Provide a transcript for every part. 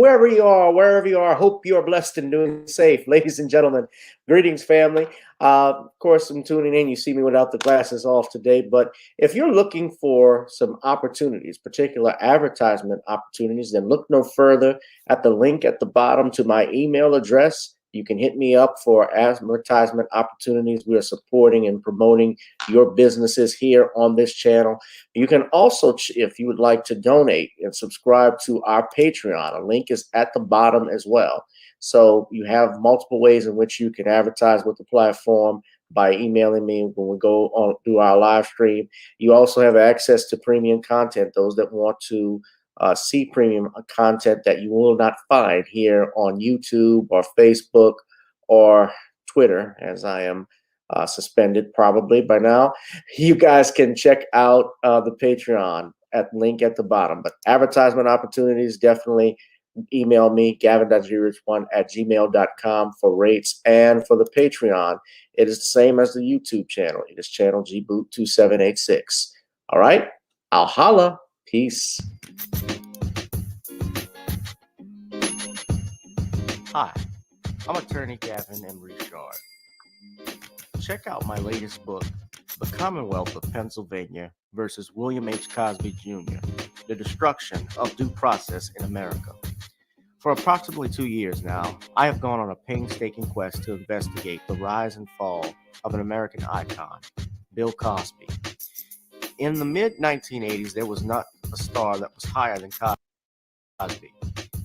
whoever you are, wherever you are, hope you are blessed and doing safe. Ladies and gentlemen, greetings, family. Of course, I'm tuning in. You see me without the glasses off today, but if you're looking for some opportunities, particular advertisement opportunities, then look no further at the link at the bottom to my email address. You can hit me up for advertisement opportunities. We are supporting and promoting your businesses here on this channel. You can also, if you would like to donate and subscribe to our Patreon, a link is at the bottom as well. So you have multiple ways in which you can advertise with the platform by emailing me when we go on do our live stream. You also have access to premium content, those that want to see premium content that you will not find here on YouTube or Facebook or Twitter, as I am suspended probably by now. You guys can check out the Patreon at link at the bottom. But advertisement opportunities, definitely email me, Gavin.Rich1@gmail.com for rates. And for the Patreon, it is the same as the YouTube channel. It is channel GBoot2786. All right, I'll holla. Peace. Hi, I'm attorney Gavin M. Richard. Check out my latest book, The Commonwealth of Pennsylvania versus William H. Cosby Jr., The Destruction of Due Process in America. For approximately 2 years now, I have gone on a painstaking quest to investigate the rise and fall of an American icon, Bill Cosby. In the mid-1980s, there was not a star that was higher than Cosby.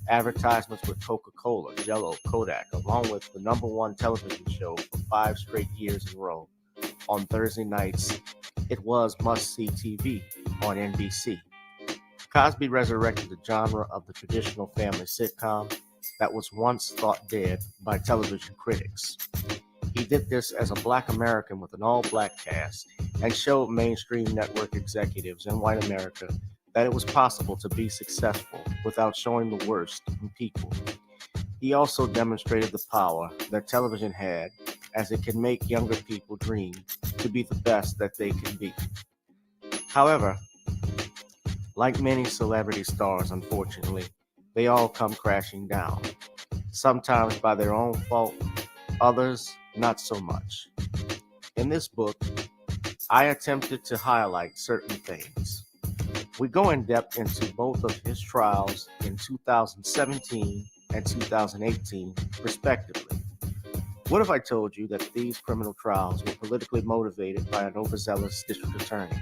Advertisements with Coca-Cola, Jello, Kodak, along with the #1 television show for 5 straight years in a row. On Thursday nights, it was must-see TV on NBC. Cosby resurrected the genre of the traditional family sitcom that was once thought dead by television critics. He did this as a Black American with an all-Black cast and showed mainstream network executives in white America that it was possible to be successful without showing the worst in people. He also demonstrated the power that television had, as it can make younger people dream to be the best that they can be. However, like many celebrity stars, unfortunately, they all come crashing down, sometimes by their own fault, others not so much. In this book, I attempted to highlight certain things. We go in depth into both of his trials in 2017 and 2018, respectively. What if I told you that these criminal trials were politically motivated by an overzealous district attorney?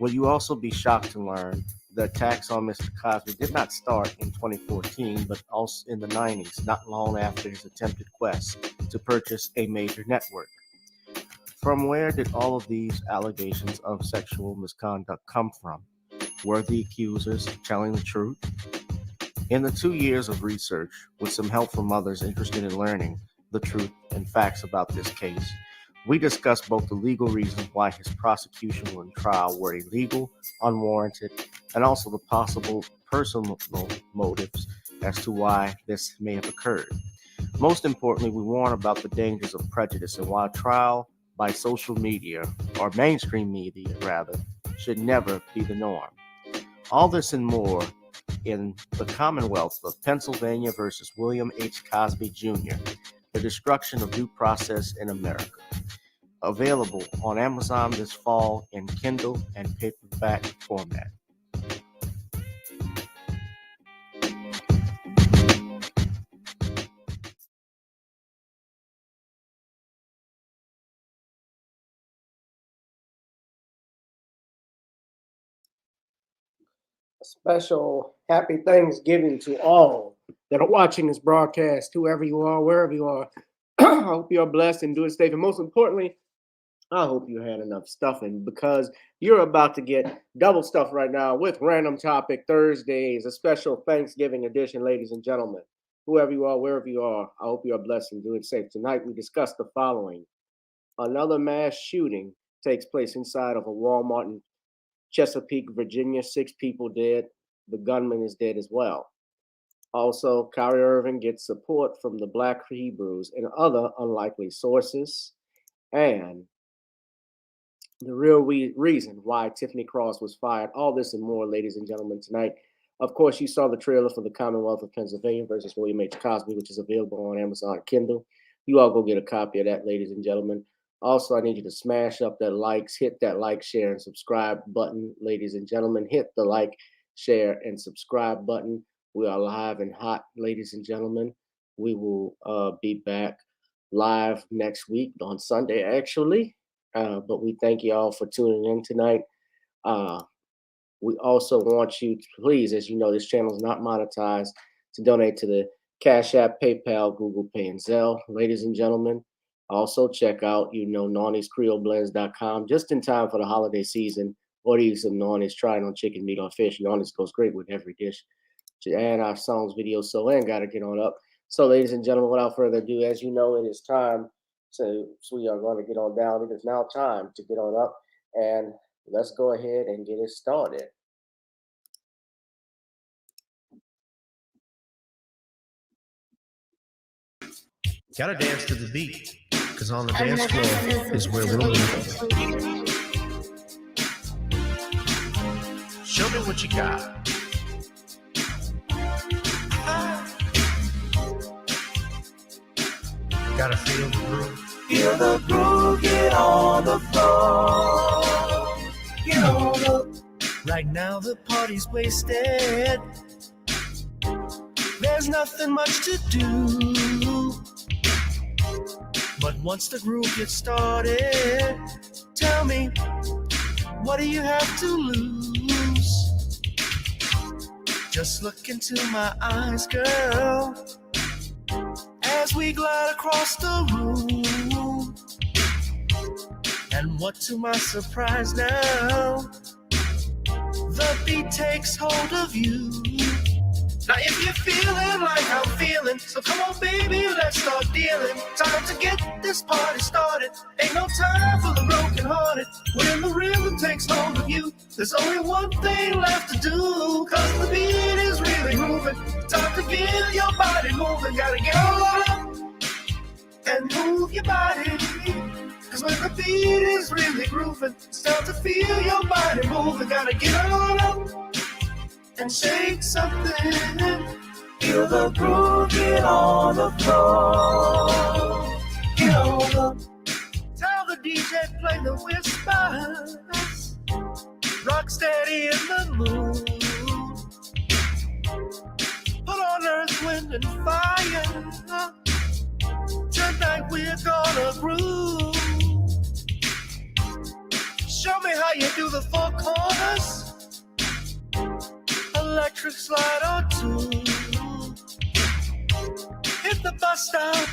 Will you also be shocked to learn the attacks on Mr. Cosby did not start in 2014, but also in the 90s, not long after his attempted quest to purchase a major network? From where did all of these allegations of sexual misconduct come from? Were the accusers telling the truth? In the 2 years of research, with some help from others interested in learning the truth and facts about this case, we discussed both the legal reasons why his prosecution and trial were illegal, unwarranted, and also the possible personal motives as to why this may have occurred. Most importantly, we warn about the dangers of prejudice and why trial by social media, or mainstream media rather, should never be the norm. All this and more in The Commonwealth of Pennsylvania versus William H. Cosby Jr., The Destruction of Due Process in America. Available on Amazon this fall in Kindle and paperback format. A special happy Thanksgiving to all that are watching this broadcast, whoever you are, wherever you are. I hope you are blessed and doing safe. And most importantly, I hope you had enough stuffing, because you're about to get double stuff right now with Random Topic Thursdays, a special Thanksgiving edition, ladies and gentlemen. Whoever you are, wherever you are, I hope you are blessed and doing safe. Tonight, we discuss the following. Another mass shooting takes place inside of a Walmart in Chesapeake, Virginia. 6 people dead. The gunman is dead as well. Also, Kyrie Irving gets support from the Black Hebrews and other unlikely sources. And the real reason why Tiffany Cross was fired. All this and more, ladies and gentlemen, tonight Of course, you saw the trailer for the Commonwealth of Pennsylvania versus William H. Cosby, which is available on Amazon Kindle. You all go get a copy of that, ladies and gentlemen. Also, I need you to smash up that likes, hit that like, share, and subscribe button, ladies and gentlemen. Hit the like, share, and subscribe button. We are live and hot, ladies and gentlemen. We will be back live next week on Sunday, actually. But we thank you all for tuning in tonight. We also want you to please, as you know, this channel is not monetized, to donate to the Cash App, PayPal, Google Pay, and Zelle. Ladies and gentlemen, also check out, NawniesCreoleBlends.com just in time for the holiday season. Order you some Nawnies, try it on chicken, meat, or fish. Nawnies goes great with every dish. And our songs, videos, so and got to get on up. So, ladies and gentlemen, without further ado, as you know, it is time. So we are going to get on down. It is now time to get on up, and let's go ahead and get it started. Gotta dance to the beat, because on the dance floor is where we'll meet. Show me what you got. Gotta feel the groove. Feel the groove, get on the floor. Get on the. Right now the party's wasted. There's nothing much to do. But once the groove gets started, tell me, what do you have to lose? Just look into my eyes, girl, as we glide across the room. And what to my surprise now, the beat takes hold of you. Now if you're feeling like I'm feeling, so come on baby, let's start dealing. Time to get this party started. Ain't no time for the broken hearted. When the rhythm takes hold of you, there's only one thing left to do. Cause the beat is really moving. Time to feel your body moving. Gotta get on up and move your body. Cause when the beat is really grooving, it's time to feel your body moving. Gotta get on up and shake something. Feel the groove, get on the floor. Get on the. Tell the DJ play the whispers. Rock steady in the mood. Put on earth, wind, and fire. Tonight we're gonna groove. Show me how you do the four corners. Electric slide or two. Hit the bus stop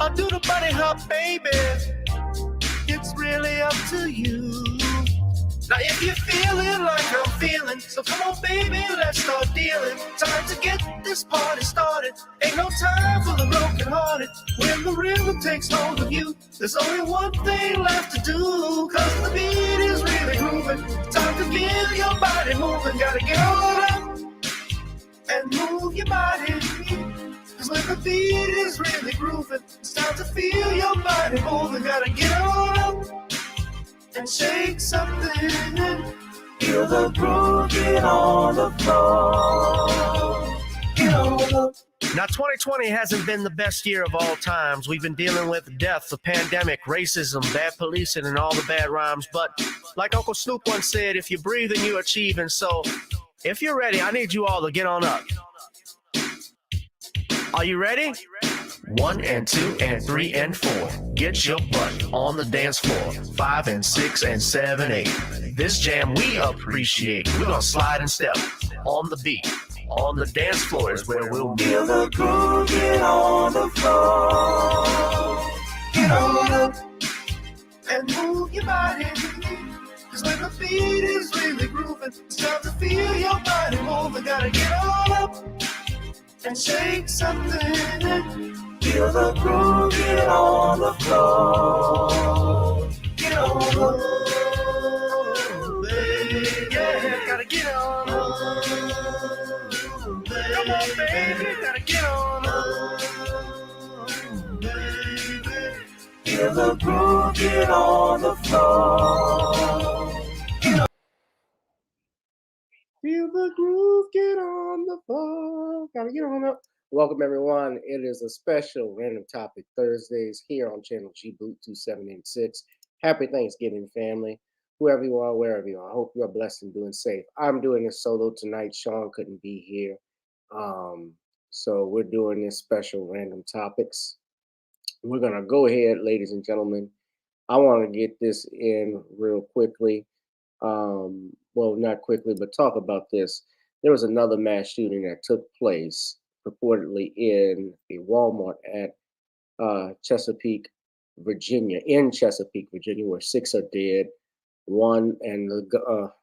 or do the bunny hop, baby. It's really up to you. Now if you're feeling like I'm feeling, so come on baby, let's start dealing. Time to get this party started. Ain't no time for the broken hearted. When the rhythm takes hold of you, there's only one thing left to do. Cause the beat is really grooving. Time to feel your body moving. Gotta get on up and move your body. Cause when the beat is really grooving, it's time to feel your body moving. Gotta get on up and shake something. Feel the groove, get on the floor. Get on the. Now 2020 hasn't been the best year of all times. We've been dealing with death, the pandemic, racism, bad policing, and all the bad rhymes. But like Uncle Snoop once said, if you breathe and you achieve. And so if you're ready, I need you all to get on up. Are you ready? 1 and 2 and 3 and 4. Get your butt on the dance floor. 5 and 6 and 7, 8. This jam we appreciate. We're gonna slide and step on the beat. On the dance floor is where we'll be. Feel the groove, get on the floor. Get on up and move your body. Cause when the beat is really grooving, it's time to feel your body moving. Gotta get on up and shake something. Feel the groove, get on the floor. Get on the floor. Yeah, gotta get on up. Come on, baby, gotta get on up. Feel the groove, get on the floor. Feel the the groove, get on the floor. Gotta get on up. Welcome, everyone. It is a special Random Topic Thursdays here on channel G Boot 2786. Happy Thanksgiving, family. Whoever you are, wherever you are. I hope you are blessed and doing safe. I'm doing this solo tonight. Sean couldn't be here. So we're doing this special Random Topics. We're going to go ahead, ladies and gentlemen. I want to get this in real quickly. Well, not quickly, but talk about this. There was another mass shooting that took place purportedly in a Walmart at Chesapeake, Virginia, where 6 are dead. One, and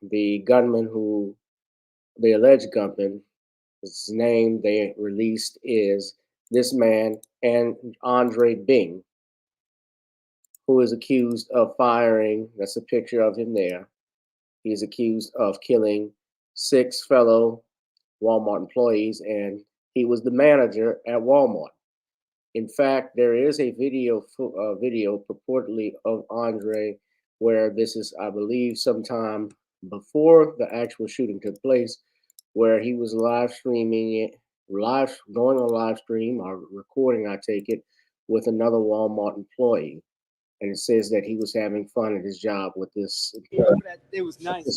the gunman the alleged gunman, his name they released is this man, and Andre Bing, who is accused of firing. That's a picture of him there. He's accused of killing 6 fellow Walmart employees, and he was the manager at Walmart. In fact, there is a video purportedly of Andre, where this is, I believe, sometime before the actual shooting took place, where he was live streaming it, going on live stream or recording, I take it, with another Walmart employee. And it says that he was having fun at his job with this. It was nice.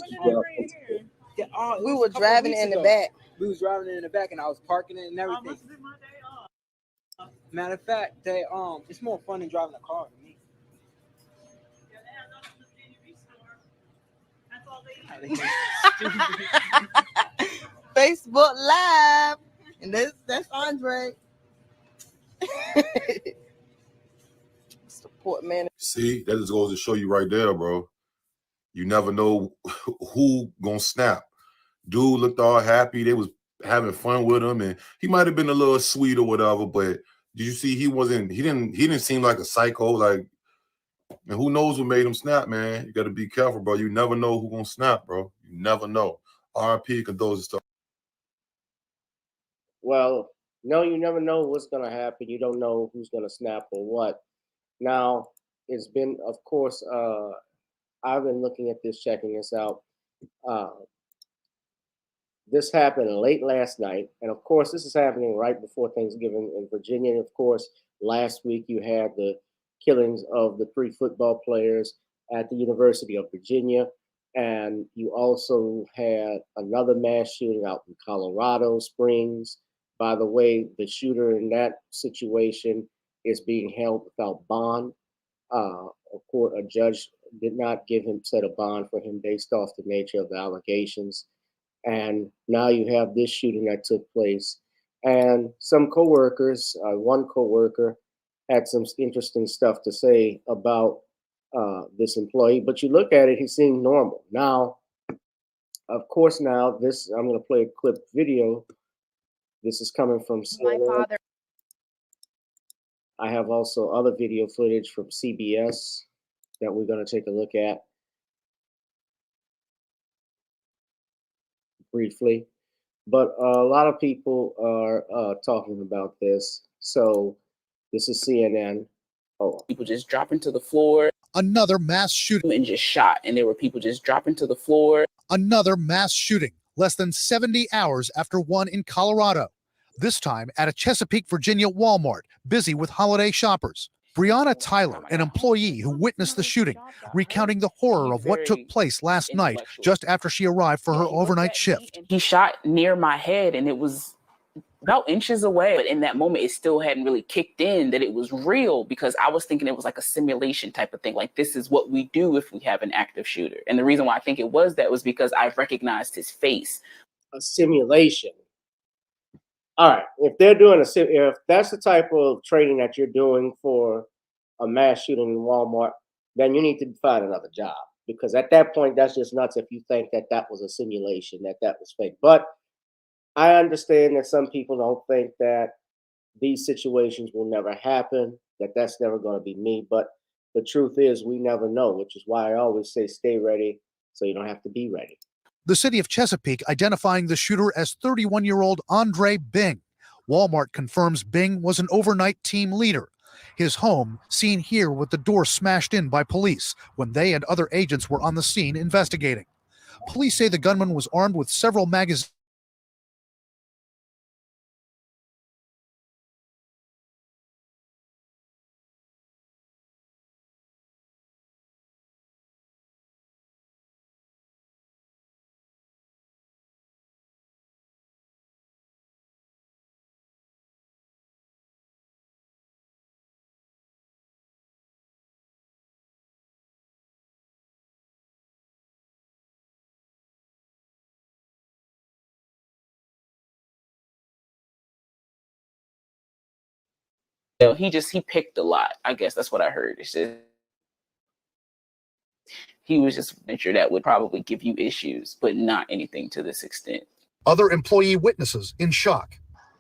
We were driving in the back. We was driving in the back, and I was parking it and everything. Matter of fact, it's more fun than driving a car to me. Facebook Live, and that's Andre. Support man. See, that just goes to show you right there, bro. You never know who gonna snap. Dude looked all happy. They was having fun with him, and he might have been a little sweet or whatever. But did you see he didn't seem like a psycho. Like, and who knows what made him snap, man? You got to be careful, bro. You never know who gonna snap, bro. You never know. RIP condolences to. Well, no, you never know what's gonna happen. You don't know who's gonna snap or what. Now, it's been, of course, I've been looking at this, checking this out. This happened late last night. And of course, this is happening right before Thanksgiving in Virginia. And of course, last week you had the killings of the 3 football players at the University of Virginia. And you also had another mass shooting out in Colorado Springs. By the way, the shooter in that situation is being held without bond. A judge did not set a bond for him based off the nature of the allegations. And now you have this shooting that took place. And some coworkers, one coworker had some interesting stuff to say about this employee, but you look at it, he seemed normal. Now, of course, I'm going to play a clip video. This is coming from CNN. My father. I have also other video footage from CBS that we're going to take a look at briefly. But a lot of people are talking about this. So this is CNN. People just dropping to the floor. Another mass shooting. And just shot. And there were people just dropping to the floor. Another mass shooting less than 70 hours after one in Colorado. This time at a Chesapeake, Virginia Walmart, busy with holiday shoppers. Breonna Tyler, an employee who witnessed the shooting, recounting the horror of what took place last night just after she arrived for her overnight shift. He shot near my head, and it was about inches away. But in that moment, it still hadn't really kicked in that it was real, because I was thinking it was like a simulation type of thing. Like, this is what we do if we have an active shooter. And the reason why I think it was that was because I recognized his face. A simulation. All right, if that's the type of training that you're doing for a mass shooting in Walmart, then you need to find another job, because at that point, that's just nuts if you think that that was a simulation, that was fake. But I understand that some people don't think that these situations will never happen, that's never going to be me. But the truth is, we never know, which is why I always say stay ready so you don't have to be ready. The city of Chesapeake identifying the shooter as 31-year-old Andre Bing. Walmart confirms Bing was an overnight team leader. His home seen here with the door smashed in by police when they and other agents were on the scene investigating. Police say the gunman was armed with several magazines. He picked a lot. I guess that's what I heard. It's just he was just a venture that would probably give you issues, but not anything to this extent. Other employee witnesses in shock.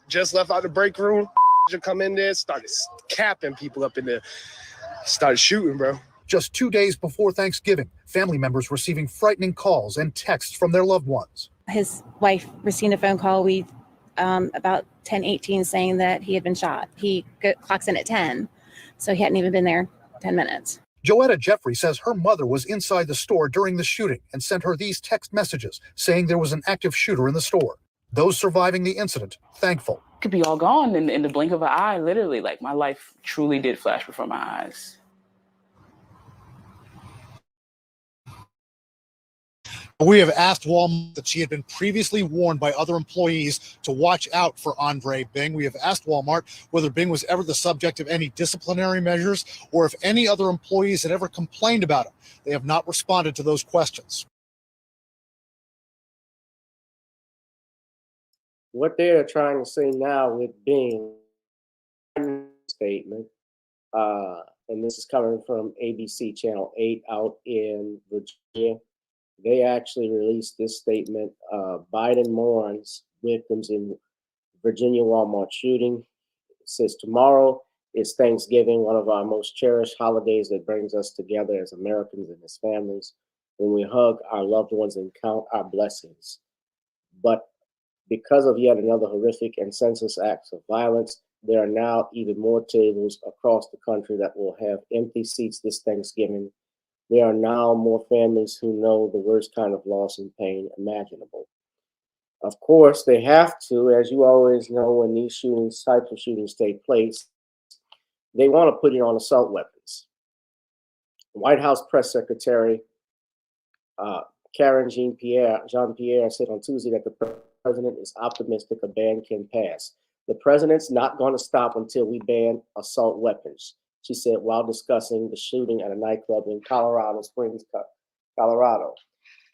Just left out the break room. Come in there, started capping people up in there, started shooting, bro. Just 2 days before Thanksgiving, family members receiving frightening calls and texts from their loved ones. His wife received a phone call about 10:18 saying that he had been shot. He clocks in at 10, so he hadn't even been there 10 minutes. Joetta Jeffrey says her mother was inside the store during the shooting and sent her these text messages saying there was an active shooter in the store. Those surviving the incident, thankful. Could be all gone in the blink of an eye, literally. Like, my life truly did flash before my eyes. We have asked Walmart that she had been previously warned by other employees to watch out for Andre Bing. We have asked Walmart whether Bing was ever the subject of any disciplinary measures or if any other employees had ever complained about him. They have not responded to those questions. What they're trying to say now with Bing statement, and this is coming from ABC Channel 8 out in Virginia. They actually released this statement. Biden mourns victims in Virginia Walmart shooting. It says tomorrow is Thanksgiving, one of our most cherished holidays that brings us together as Americans and as families, when we hug our loved ones and count our blessings. But because of yet another horrific and senseless acts of violence, there are now even more tables across the country that will have empty seats this Thanksgiving. There are now more families who know the worst kind of loss and pain imaginable. Of course, they have to, as you always know, when these types of shootings take place, they want to put it on assault weapons. White House Press Secretary Karen Jean-Pierre said on Tuesday that the president is optimistic a ban can pass. The president's not going to stop until we ban assault weapons, she said while discussing the shooting at a nightclub in Colorado Springs, Colorado.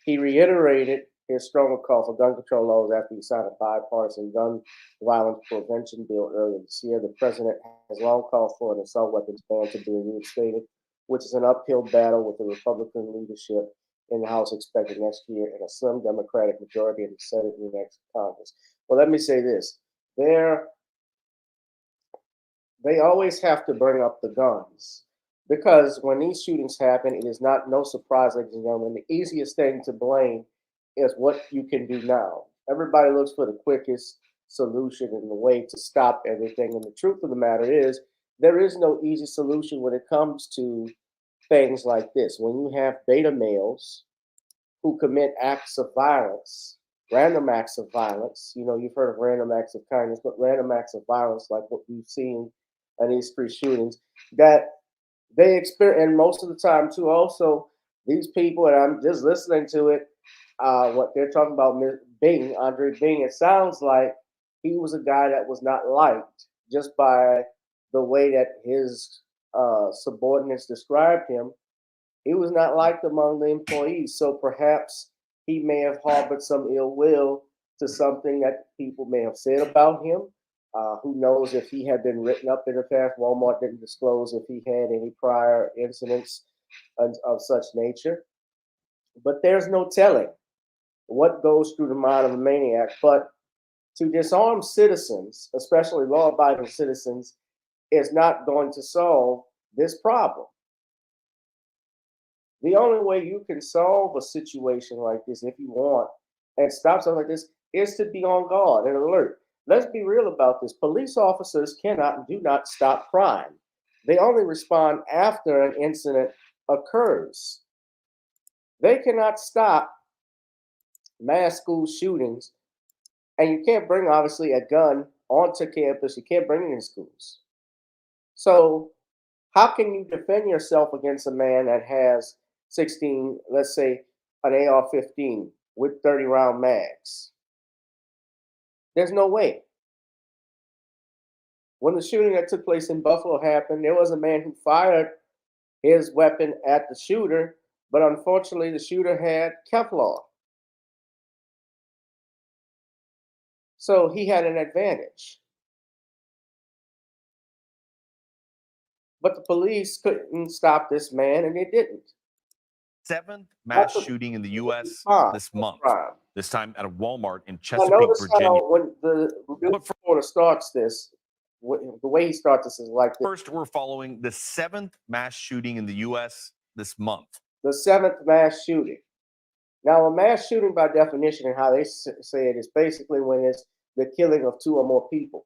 He reiterated his stronger call for gun control laws after he signed a bipartisan gun violence prevention bill earlier this year. The president has long called for an assault weapons ban to be reinstated, which is an uphill battle with the Republican leadership in the House expected next year and a slim Democratic majority in the Senate in the next Congress. Well, let me say this. They always have to bring up the guns because when these shootings happen, it is no surprise, ladies and gentlemen, the easiest thing to blame is what you can do now. Everybody looks for the quickest solution and the way to stop everything. And the truth of the matter is, there is no easy solution when it comes to things like this. When you have beta males who commit acts of violence, random acts of violence, you've heard of random acts of kindness, but random acts of violence like what we've seen in these 3 shootings, that they experience, and most of the time too, also, these people, and I'm just listening to it, what they're talking about, Bing, Andre Bing, it sounds like he was a guy that was not liked just by the way that his subordinates described him. He was not liked among the employees. So perhaps he may have harbored some ill will to something that people may have said about him. Who knows if he had been written up in the past. Walmart didn't disclose if he had any prior incidents of such nature. But there's no telling what goes through the mind of a maniac. But to disarm citizens, especially law-abiding citizens, is not going to solve this problem. The only way you can solve a situation like this, if you want, and stop something like this, is to be on guard and alert. Let's be real about this. Police officers cannot and do not stop crime. They only respond after an incident occurs. They cannot stop mass school shootings, and you can't bring obviously a gun onto campus. You can't bring it in schools. So how can you defend yourself against a man that has 16, let's say an AR-15 with 30 round mags? There's no way. When the shooting that took place in Buffalo happened, there was a man who fired his weapon at the shooter, but unfortunately the shooter had Kevlar. So he had an advantage. But the police couldn't stop this man, and they didn't. 7th mass shooting in the U.S. this month. This time at a Walmart in I Chesapeake, notice Virginia. how when the reporter starts this, the way he starts this is like this. First, we're following the 7th mass shooting in the U.S. this month. The 7th mass shooting. Now, a mass shooting, by definition, and how they say it, is basically when it's the killing of 2 or more people.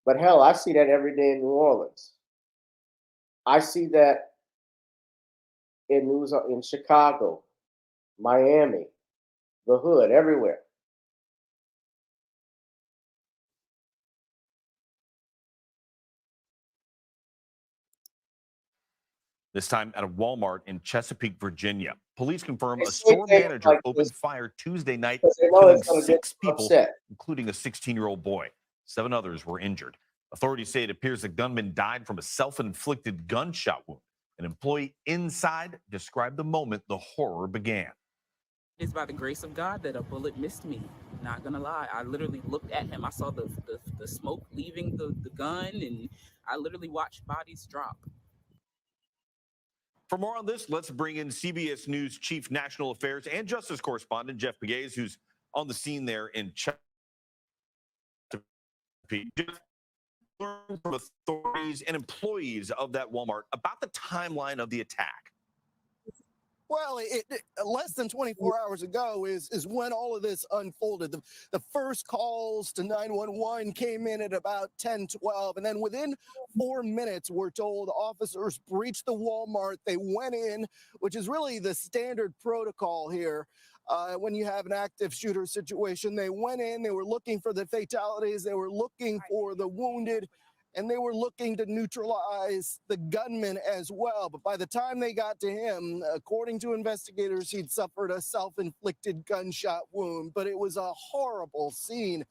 But hell, I see that every day in New Orleans. I see that in Chicago, Miami, the hood, everywhere. This time at a Walmart in Chesapeake, Virginia. Police confirm a store manager opened fire Tuesday night, killing 6 people, including a 16-year-old boy. 7 others were injured. Authorities say it appears the gunman died from a self-inflicted gunshot wound. An employee inside described the moment the horror began. It's by the grace of God that a bullet missed me. Not gonna lie, I literally looked at him. I saw the smoke leaving the gun, and I literally watched bodies drop. For more on this, let's bring in CBS News Chief National Affairs and Justice Correspondent Jeff Pegues, who's on the scene there in Chesapeake. Jeff, learn from authorities and employees of that Walmart about the timeline of the attack. Well, less than 24 hours ago is when all of this unfolded. The first calls to 911 came in at about 10:12, and then within 4 minutes, we're told officers breached the Walmart. They went in, which is really the standard protocol here. When you have an active shooter situation, they went in, they were looking for the fatalities, they were looking for the wounded, and they were looking to neutralize the gunman as well. But by the time they got to him, according to investigators, he'd suffered a self-inflicted gunshot wound. But it was a horrible scene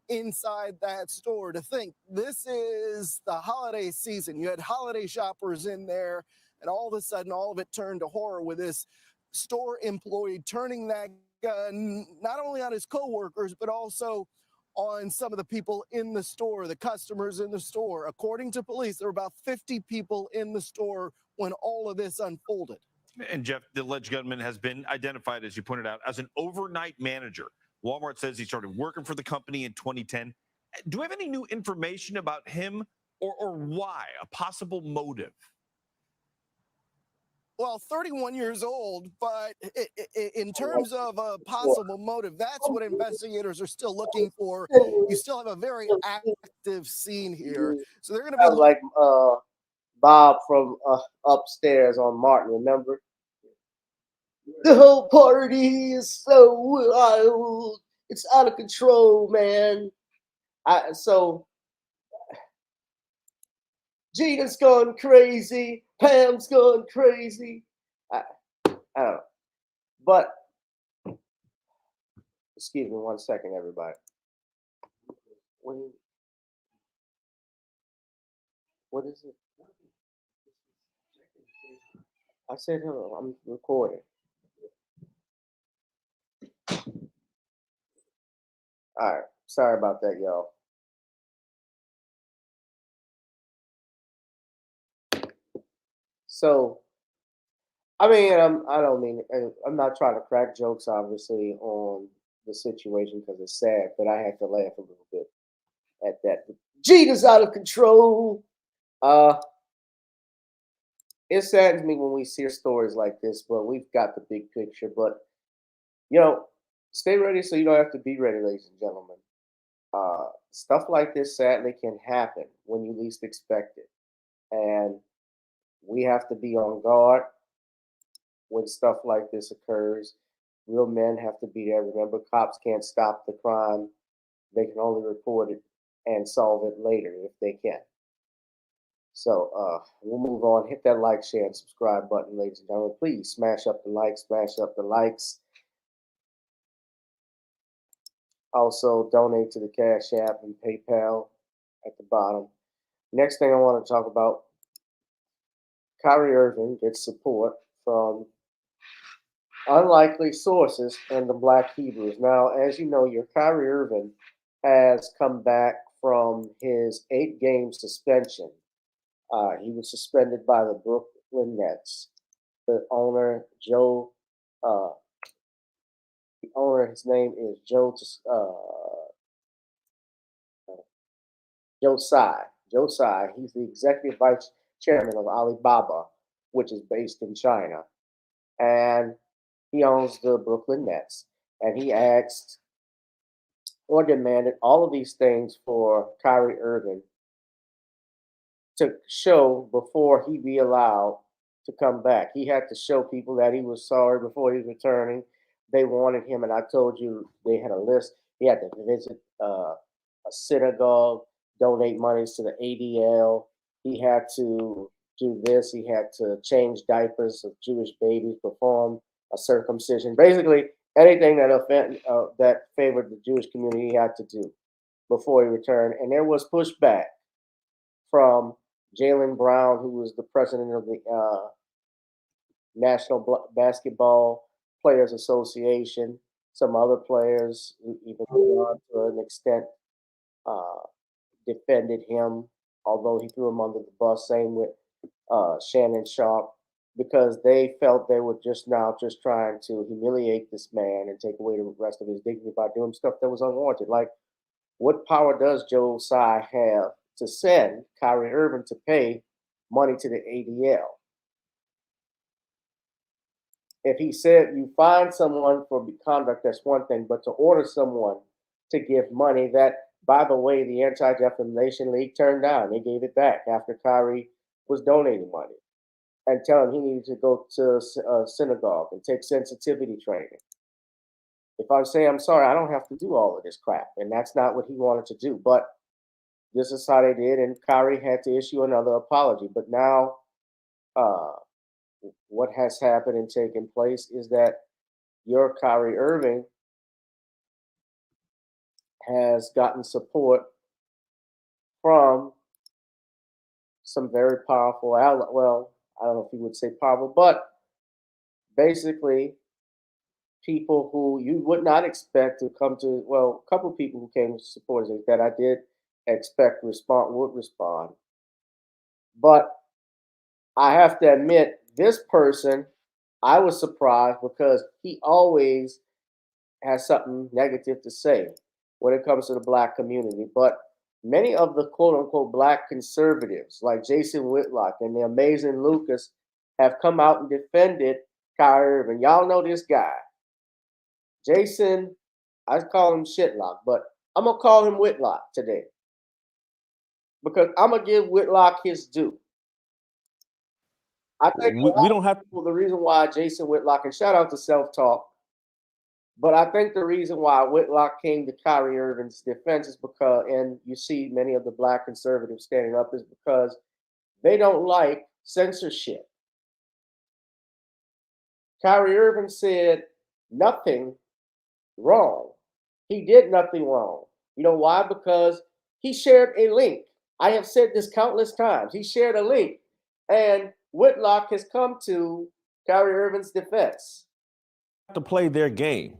inside that store. To think this is the holiday season. You had holiday shoppers in there, and all of a sudden, all of it turned to horror with this store employee turning that gun not only on his coworkers, but also on some of the people in the store, the customers in the store. According to police, there were about 50 people in the store when all of this unfolded. And Jeff, the alleged gunman has been identified, as you pointed out, as an overnight manager. Walmart says he started working for the company in 2010. Do we have any new information about him or why, a possible motive? Well, 31 years old, but in terms of a possible motive, that's what investigators are still looking for. You still have a very active scene here. So they're going to be like Bob from upstairs on Martin, remember? The whole party is so wild. It's out of control, man. So Gina's gone crazy. Pam's gone crazy. I don't know. But, excuse me 1 second, everybody. What is it? I said hello. I'm recording. All right. Sorry about that, y'all. So, I mean, I'm not trying to crack jokes, obviously, on the situation because it's sad, but I had to laugh a little bit at that. Gina's out of control. It saddens me when we see stories like this, but we've got the big picture. But, stay ready so you don't have to be ready, ladies and gentlemen. Stuff like this sadly can happen when you least expect it. And we have to be on guard when stuff like this occurs. Real men have to be there. Remember, cops can't stop the crime. They can only report it and solve it later if they can. So we'll move on. Hit that like, share, and subscribe button, ladies and gentlemen. Please smash up the likes, smash up the likes. Also, donate to the Cash App and PayPal at the bottom. Next thing I want to talk about, Kyrie Irving gets support from unlikely sources in the Black Hebrews. Now, as you know, your Kyrie Irving has come back from his 8-game suspension. He was suspended by the Brooklyn Nets. The owner, his name is Joe Tsai. He's the executive vice chairman of Alibaba, which is based in China. And he owns the Brooklyn Nets. And he asked or demanded all of these things for Kyrie Irving to show before he be allowed to come back. He had to show people that he was sorry before he was returning. They wanted him, and I told you they had a list. He had to visit a synagogue, donate monies to the ADL. He had to do this. He had to change diapers of Jewish babies, perform a circumcision. Basically, anything that favored the Jewish community, he had to do before he returned. And there was pushback from Jaylen Brown, who was the president of the National Basketball Players Association. Some other players, even to an extent, defended him, although he threw him under the bus. Same with Shannon Sharp, because they felt they were just trying to humiliate this man and take away the rest of his dignity by doing stuff that was unwarranted. Like, what power does Joe Tsai have to send Kyrie Irving to pay money to the ADL? If he said you find someone for conduct, that's one thing, but to order someone to give money, that, by the way, the Anti-Defamation League turned down. They gave it back after Kyrie was donating money and telling him he needed to go to a synagogue and take sensitivity training. If I say I'm sorry, I don't have to do all of this crap, and that's not what he wanted to do. But this is how they did, and Kyrie had to issue another apology. But now, what has happened and taken place is that your Kyrie Irving has gotten support from some very powerful well, I don't know if you would say powerful, but basically people who you would not expect to come to, well, a couple of people who came to support us that I did expect would respond. But I have to admit, this person, I was surprised because he always has something negative to say when it comes to the Black community. But many of the quote-unquote Black conservatives, like Jason Whitlock and the amazing Lucas, have come out and defended Kyrie Irving. Y'all know this guy. Jason, I call him Shitlock, but I'm going to call him Whitlock today because I'm going to give Whitlock his due. I think we don't have the reason why Jason Whitlock, and shout out to Self Talk, but I think the reason why Whitlock came to Kyrie Irving's defense is because, and you see many of the Black conservatives standing up, is because they don't like censorship. Kyrie Irving said nothing wrong. He did nothing wrong. You know why? Because he shared a link. I have said this countless times. He shared a link, and Whitlock has come to Kyrie Irving's defense. To play their game.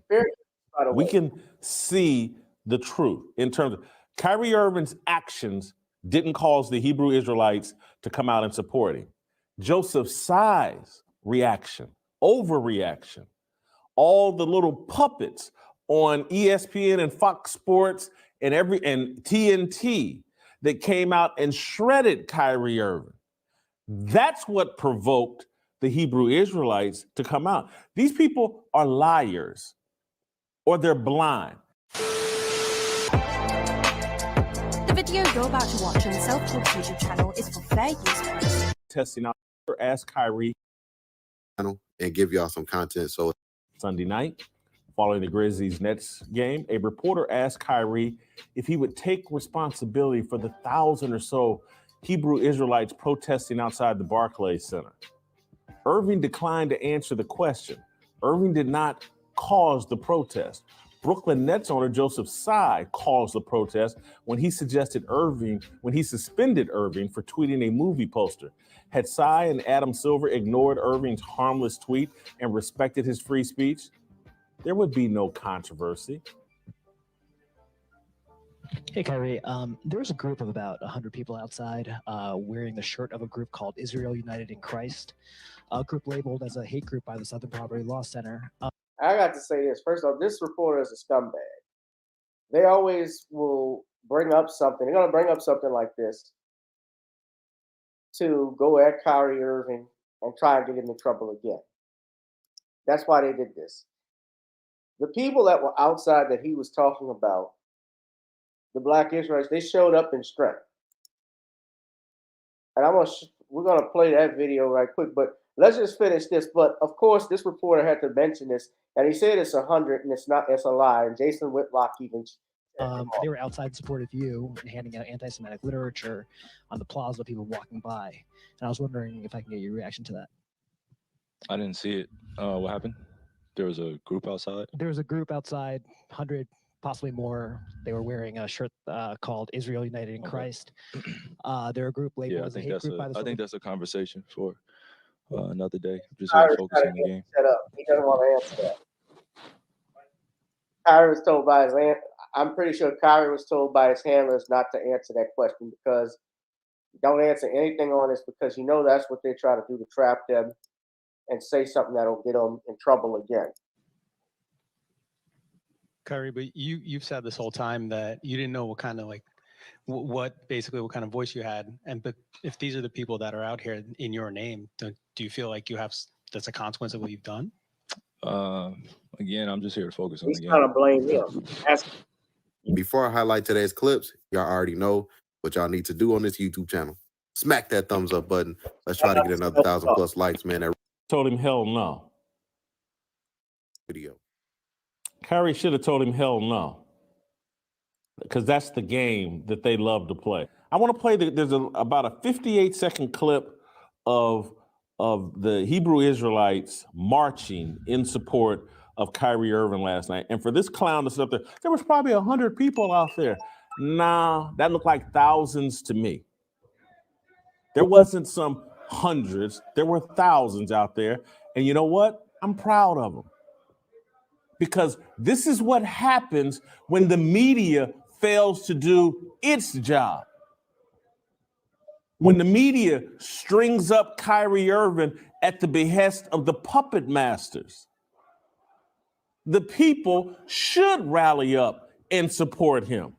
We can see the truth in terms of Kyrie Irving's actions didn't cause the Hebrew Israelites to come out and support him. Joseph Tsai's reaction, overreaction, all the little puppets on ESPN and Fox Sports and TNT that came out and shredded Kyrie Irving. That's what provoked the Hebrew Israelites to come out. These people are liars or they're blind. The video you're about to watch on the Self-Talk's YouTube channel is for fair use only. Testing out Ask Kyrie and give y'all some content. So Sunday night, following the Grizzlies-Nets game, a reporter asked Kyrie if he would take responsibility for the 1,000 or so Hebrew Israelites protesting outside the Barclays Center. Irving declined to answer the question. Irving did not cause the protest. Brooklyn Nets owner Joseph Tsai caused the protest when he suspended Irving for tweeting a movie poster. Had Tsai and Adam Silver ignored Irving's harmless tweet and respected his free speech, there would be no controversy. Hey, Kyrie. There was a group of about 100 people outside wearing the shirt of a group called Israel United in Christ, a group labeled as a hate group by the Southern Poverty Law Center. I got to say this. First off, this reporter is a scumbag. They always will bring up something. They're going to bring up something like this to go at Kyrie Irving and try and get him in trouble again. That's why they did this. The people that were outside that he was talking about, the Black Israelites, they showed up in strength. And we're going to play that video right quick, but let's just finish this. But of course, this reporter had to mention this, and he said it's 100, and it's not. It's a lie. And Jason Whitlock even. They were outside in support of you and handing out anti-Semitic literature on the plaza, people walking by. And I was wondering if I can get your reaction to that. I didn't see it. What happened? There was a group outside? There was a group outside, 100, possibly more. They were wearing a shirt called Israel United in Christ. They're a group labeled as a hate group by the I think that's a conversation for another day. Just Kyrie focus on the game. Shut up. He doesn't want to answer that. Kyrie was told by his I'm pretty sure Kyrie was told by his handlers not to answer that question, because don't answer anything on this, because you know that's what they try to do, to trap them and say something that'll get them in trouble again. Kyrie, but you've said this whole time that you didn't know what kind of what kind of voice you had, but if these are the people that are out here in your name, do you feel like that's a consequence of what you've done? Again, I'm just here to focus on He's the game. trying to blame him. Before I highlight today's clips, y'all already know what y'all need to do on this YouTube channel. Smack that thumbs up button. Let's try to get another 1,000+ likes, man. That Told him hell no. video. Kyrie should have told him hell no, because that's the game that they love to play. I want to play there's about a 58-second clip of the Hebrew Israelites marching in support of Kyrie Irving last night. And for this clown to sit up there was probably 100 people out there. Nah, that looked like thousands to me. There wasn't some hundreds, there were thousands out there. And you know what? I'm proud of them. Because this is what happens when the media fails to do its job. When the media strings up Kyrie Irving at the behest of the puppet masters, the people should rally up and support him,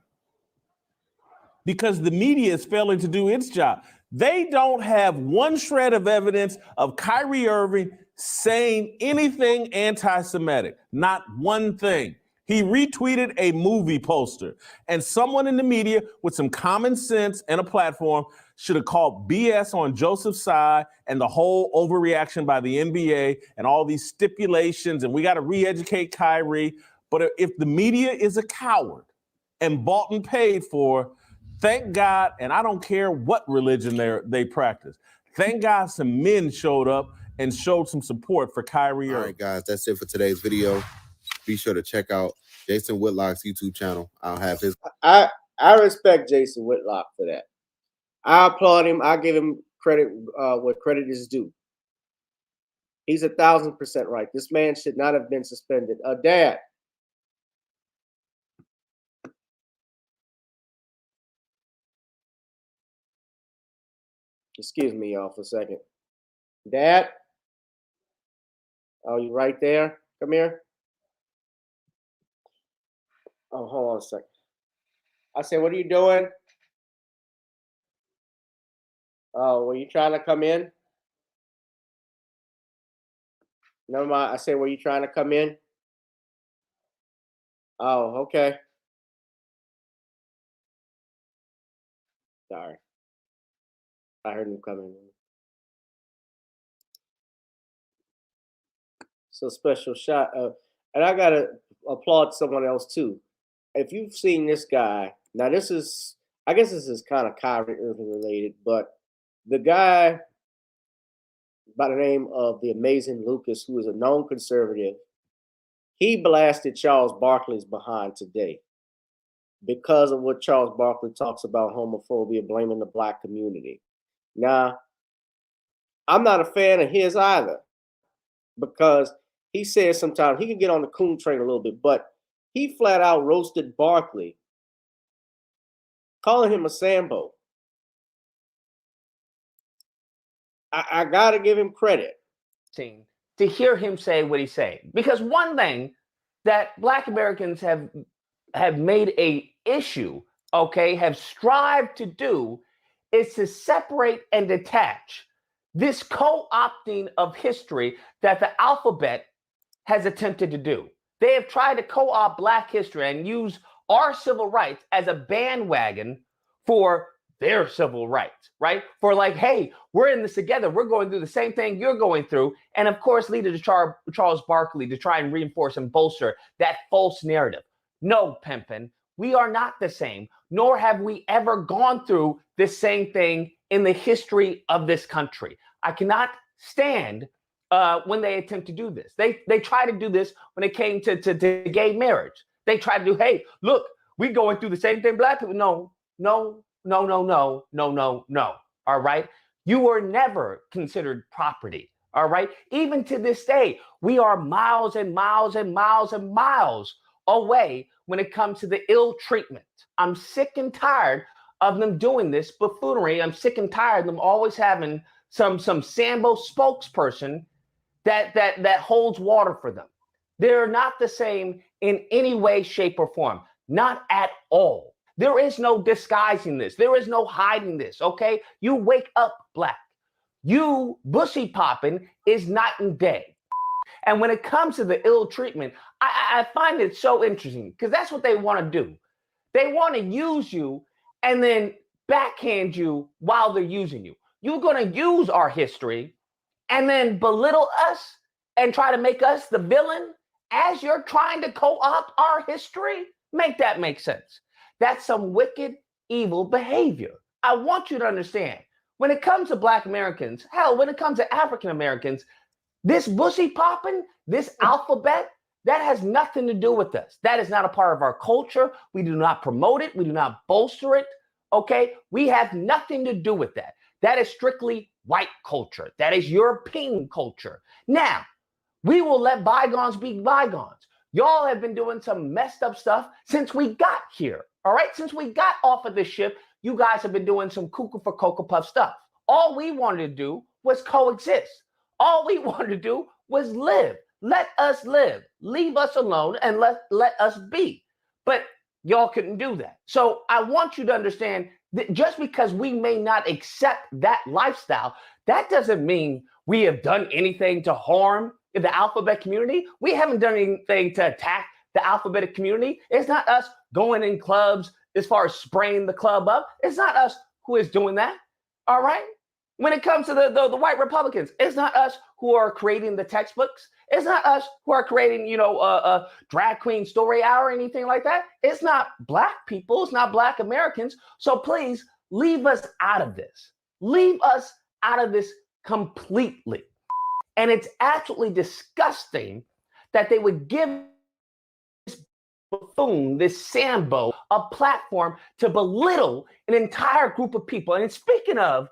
because the media is failing to do its job. They don't have one shred of evidence of Kyrie Irving saying anything anti-Semitic, not one thing. He retweeted a movie poster, and someone in the media with some common sense and a platform should have called BS on Joseph Tsai and the whole overreaction by the NBA and all these stipulations, and we got to re-educate Kyrie. But if the media is a coward and bought and paid for, thank God, and I don't care what religion they practice, thank God some men showed up and showed some support for Kyrie Irving. All right, guys, that's it for today's video. Be sure to check out Jason Whitlock's YouTube channel. I'll have his. I respect Jason Whitlock for that. I applaud him. I give him credit what credit is due. He's 1,000% right. This man should not have been suspended. Dad. Excuse me, y'all, for a second. Dad? Oh, you right there? Come here. Oh, hold on a second. I said, what are you doing? Oh, were you trying to come in? Never mind. I said, were you trying to come in? Oh, okay. Sorry. I heard him coming. So special shot of, and I gotta, applaud someone else too. If you've seen this guy, now I guess this is kind of Kyrie Irving related, but the guy by the name of the amazing Lucas, who is a known conservative, he blasted Charles Barkley's behind today because of what Charles Barkley talks about homophobia, blaming the black community. Now, I'm not a fan of his either, because he says sometimes he can get on the coon train a little bit, but he flat out roasted Barkley, calling him a Sambo. I gotta give him credit. To hear him say what he's saying, because one thing that Black Americans have made a issue, okay, have strived to do, is to separate and detach this co-opting of history that the alphabet has attempted to do. They have tried to co-opt Black history and use our civil rights as a bandwagon for their civil rights, right? For like, hey, we're in this together. We're going through the same thing you're going through. And of course, lead to Charles Barkley to try and reinforce and bolster that false narrative. No, Pimpin', we are not the same, nor have we ever gone through the same thing in the history of this country. I cannot stand when they attempt to do this. They try to do this when it came to gay marriage. They try to do, hey, look, we going through the same thing Black people. No. All right. You were never considered property. All right. Even to this day, we are miles and miles and miles and miles away when it comes to the ill treatment. I'm sick and tired of them doing this buffoonery. I'm sick and tired of them always having some Sambo spokesperson that holds water for them. They're not the same in any way, shape, or form. Not at all. There is no disguising this. There is no hiding this, okay? You wake up Black. You bussy popping is night and day. And when it comes to the ill treatment, I find it so interesting because that's what they want to do. They want to use you and then backhand you while they're using you. You're going to use our history and then belittle us and try to make us the villain as you're trying to co-opt our history? Make that make sense. That's some wicked, evil behavior. I want you to understand, when it comes to Black Americans, hell, when it comes to African Americans, this bussy popping, this alphabet, that has nothing to do with us. That is not a part of our culture. We do not promote it. We do not bolster it. Okay? We have nothing to do with that. That is strictly white culture. That is European culture. Now, we will let bygones be bygones. Y'all have been doing some messed up stuff since we got here. All right? Since we got off of this ship, you guys have been doing some cuckoo for Cocoa Puff stuff. All we wanted to do was coexist. All we wanted to do was live. Let us live. Leave us alone and let us be. But y'all couldn't do that. So I want you to understand that just because we may not accept that lifestyle, that doesn't mean we have done anything to harm the alphabet community. We haven't done anything to attack the alphabetic community. It's not us going in clubs as far as spraying the club up. It's not us who is doing that. All right? When it comes to the white Republicans, it's not us who are creating the textbooks. It's not us who are creating, a drag queen story hour or anything like that. It's not Black people. It's not Black Americans. So please leave us out of this. Leave us out of this completely. And it's absolutely disgusting that they would give this buffoon, this Sambo, a platform to belittle an entire group of people. And speaking of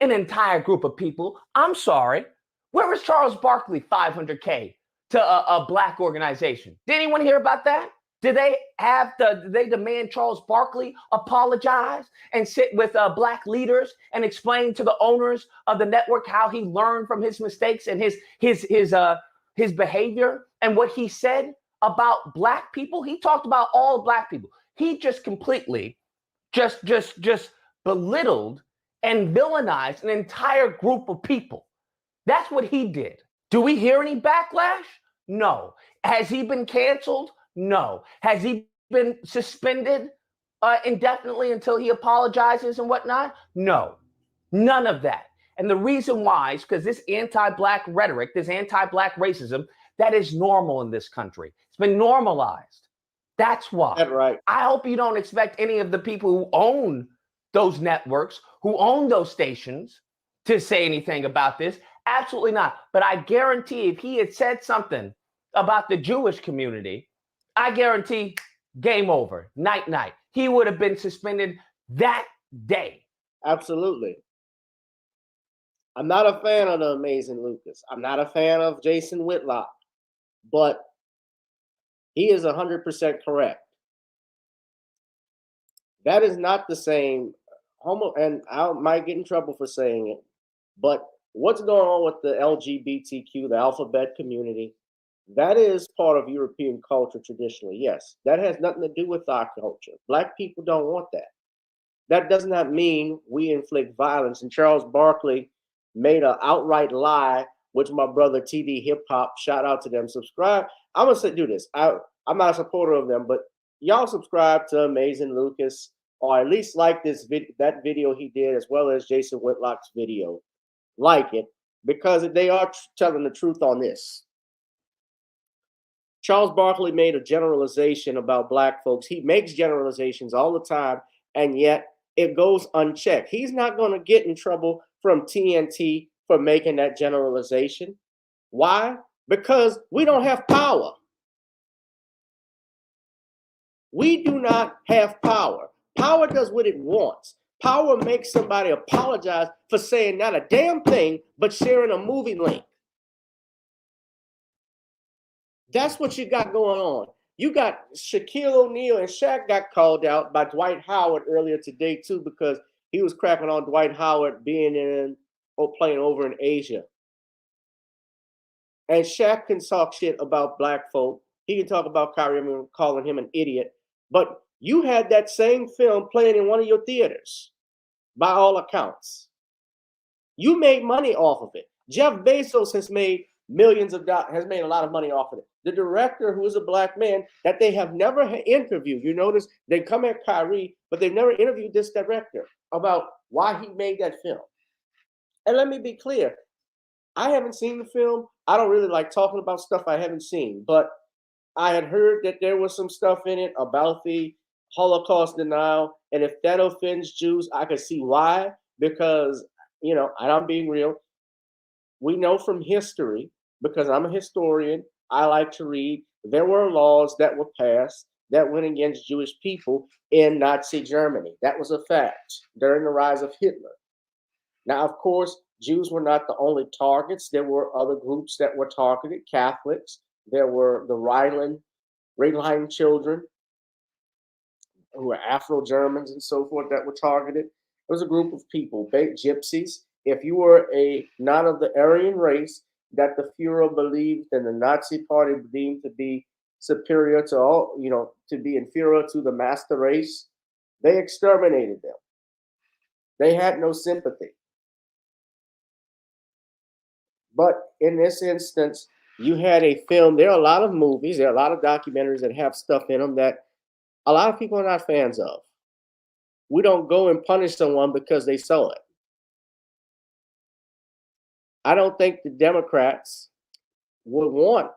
an entire group of people, I'm sorry, where was Charles Barkley $500K to a Black organization? Did anyone hear about that? Did they demand Charles Barkley apologize and sit with Black leaders and explain to the owners of the network how he learned from his mistakes and his behavior and what he said about Black people? He talked about all Black people. He just completely just belittled and villainized an entire group of people. That's what he did. Do we hear any backlash? No. Has he been canceled? No. Has he been suspended indefinitely until he apologizes and whatnot? No. None of that. And the reason why is because this anti-Black rhetoric, this anti-Black racism, That is normal in this country. It's been normalized. That's why. That's right. I hope you don't expect any of the people who own those networks, who own those stations, to say anything about this. Absolutely not. But I guarantee if he had said something about the Jewish community, I guarantee game over, night, night. He would have been suspended that day. Absolutely. I'm not a fan of the Amazing Lucas. I'm not a fan of Jason Whitlock, but he is 100% correct. That is not the same and I might get in trouble for saying it, but what's going on with the LGBTQ, the alphabet community, that is part of European culture traditionally. Yes, that has nothing to do with our culture. Black people don't want that. That does not mean we inflict violence. And Charles Barkley made an outright lie, which my brother TD Hip Hop, shout out to them, subscribe. I'm gonna do this. I'm not a supporter of them, but y'all subscribe to Amazing Lucas, or at least like that video he did, as well as Jason Whitlock's video. Like it, because they are telling the truth on this. Charles Barkley made a generalization about black folks. He makes generalizations all the time, and yet it goes unchecked. He's not going to get in trouble from TNT for making that generalization. Why? Because we don't have power. We do not have power. Power does what it wants. Power makes somebody apologize for saying not a damn thing, but sharing a movie link. That's what you got going on. You got Shaquille O'Neal and Shaq got called out by Dwight Howard earlier today too, because he was cracking on Dwight Howard being in or playing over in Asia. And Shaq can talk shit about black folk. He can talk about Kyrie Irving, calling him an idiot. But you had that same film playing in one of your theaters, by all accounts. You made money off of it. Jeff Bezos has made millions of dollars, has made a lot of money off of it. The director, who is a black man that they have never interviewed, you notice they come at Kyrie, but they've never interviewed this director about why he made that film. And let me be clear, I haven't seen the film. I don't really like talking about stuff I haven't seen, but I had heard that there was some stuff in it about the Holocaust denial. And if that offends Jews, I could see why, because, you know, and I'm being real. We know from history, because I'm a historian, I like to read, there were laws that were passed that went against Jewish people in Nazi Germany. That was a fact during the rise of Hitler. Now, of course, Jews were not the only targets. There were other groups that were targeted, Catholics. There were the Rhineland children, who were Afro-Germans and so forth, that were targeted. It was a group of people, gypsies. If you were not of the Aryan race that the Fuhrer believed and the Nazi party deemed to be superior to all, you know, to be inferior to the master race, they exterminated them. They had no sympathy. But in this instance, you had a film. There are a lot of movies, there are a lot of documentaries that have stuff in them that a lot of people are not fans of. We don't go and punish someone because they saw it. I don't think the Democrats would want,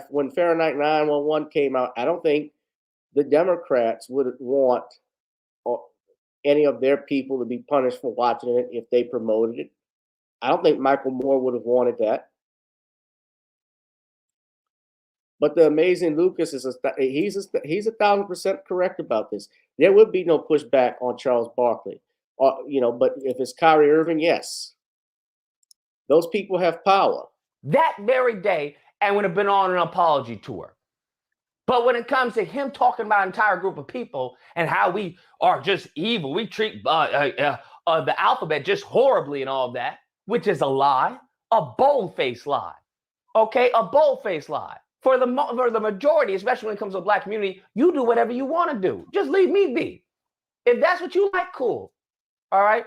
when Fahrenheit 9/11 came out, I don't think the Democrats would want any of their people to be punished for watching it if they promoted it. I don't think Michael Moore would have wanted that. But the Amazing Lucas is he's 1,000% correct about this. There would be no pushback on Charles Barkley, you know. But if it's Kyrie Irving, yes, those people have power. That very day, and would have been on an apology tour. But when it comes to him talking about an entire group of people and how we are just evil, we treat the alphabet just horribly and all of that, which is a lie, a bold-faced lie. Okay, a bold-faced lie. For the majority, especially when it comes to the black community, you do whatever you want to do. Just leave me be. If that's what you like, cool. All right?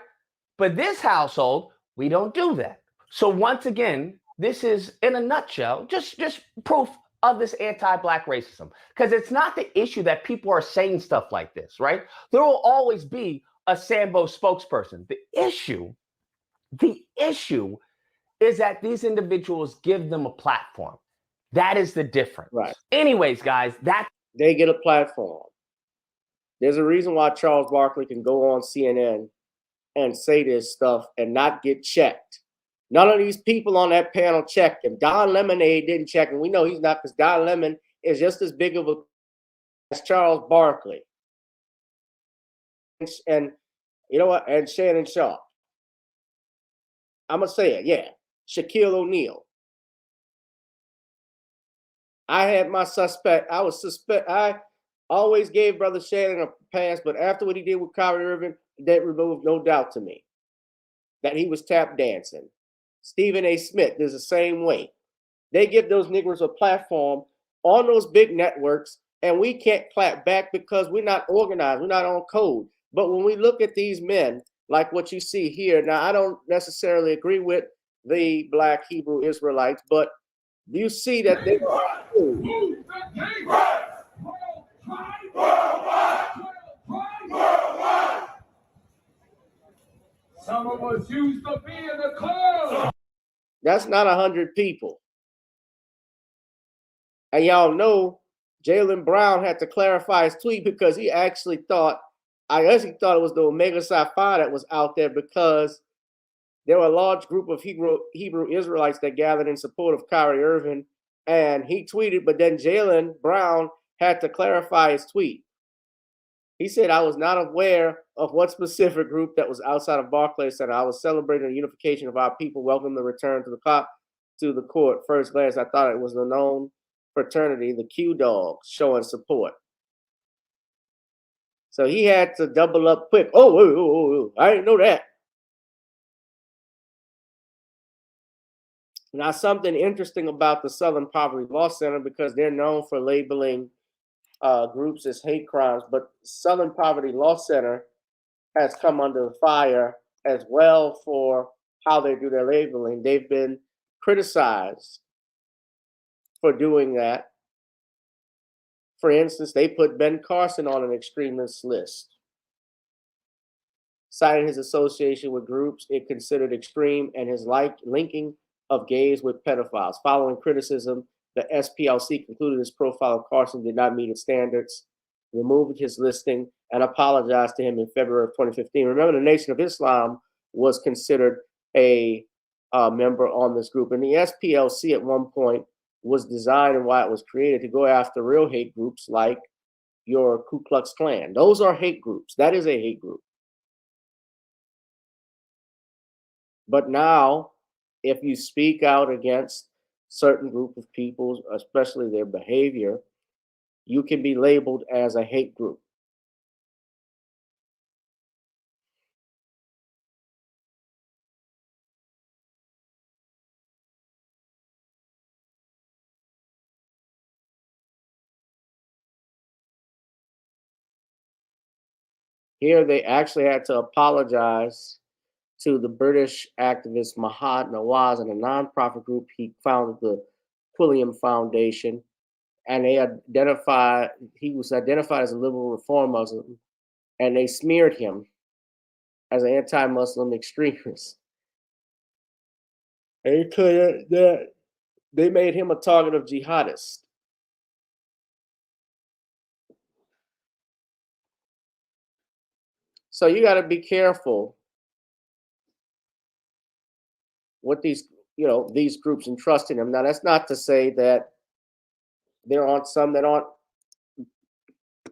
But this household, we don't do that. So once again, this is, in a nutshell, just proof of this anti-black racism. Because it's not the issue that people are saying stuff like this, right? There will always be a Sambo spokesperson. The issue is that these individuals give them a platform. That is the difference. Right. Anyways, guys, they get a platform. There's a reason why Charles Barkley can go on CNN and say this stuff and not get checked. None of these people on that panel checked him. Don Lemonade didn't check him. We know he's not, because Don Lemon is just as big of a as Charles Barkley. And you know what? And Shannon Sharpe. I'm going to say it, yeah. Shaquille O'Neal. I had my suspect. I always gave Brother Shannon a pass, but after what he did with Kyrie Irving, that removed no doubt to me that he was tap dancing. Stephen A. Smith is the same way. They give those niggers a platform on those big networks, and we can't clap back because we're not organized. We're not on code. But when we look at these men, like what you see here, now I don't necessarily agree with the Black Hebrew Israelites, but you see that they are Some of us used to be in the club. That's not 100 people. And y'all know Jaylen Brown had to clarify his tweet because he actually thought, I guess he thought it was the Omega Psi Phi that was out there, because there were a large group of Hebrew Israelites that gathered in support of Kyrie Irving, and he tweeted, but then Jaylen Brown had to clarify his tweet. He said, I was not aware of what specific group that was outside of Barclays Center. I was celebrating the unification of our people. Welcome the return to the court. First glance, I thought it was the known fraternity, the Q Dogs, showing support. So he had to double up quick. Oh, I didn't know that. Now, something interesting about the Southern Poverty Law Center, because they're known for labeling groups as hate crimes, but Southern Poverty Law Center has come under fire as well for how they do their labeling. They've been criticized for doing that. For instance, they put Ben Carson on an extremist list, citing his association with groups it considered extreme and his linking of gays with pedophiles. Following criticism, the SPLC concluded his profile of Carson did not meet its standards, removed his listing, and apologized to him in February of 2015. Remember, the Nation of Islam was considered a member on this group. And the SPLC at one point was designed, and why it was created, to go after real hate groups like your Ku Klux Klan. Those are hate groups. That is a hate group. But now, if you speak out against certain group of people, especially their behavior, you can be labeled as a hate group. Here, they actually had to apologize to the British activist Mahad Nawaz and a nonprofit group he founded, the Quilliam Foundation, and he was identified as a liberal reform Muslim, and they smeared him as an anti-Muslim extremist. They made him a target of jihadists. So you got to be careful what these groups entrust in them. Now, that's not to say that there aren't some that aren't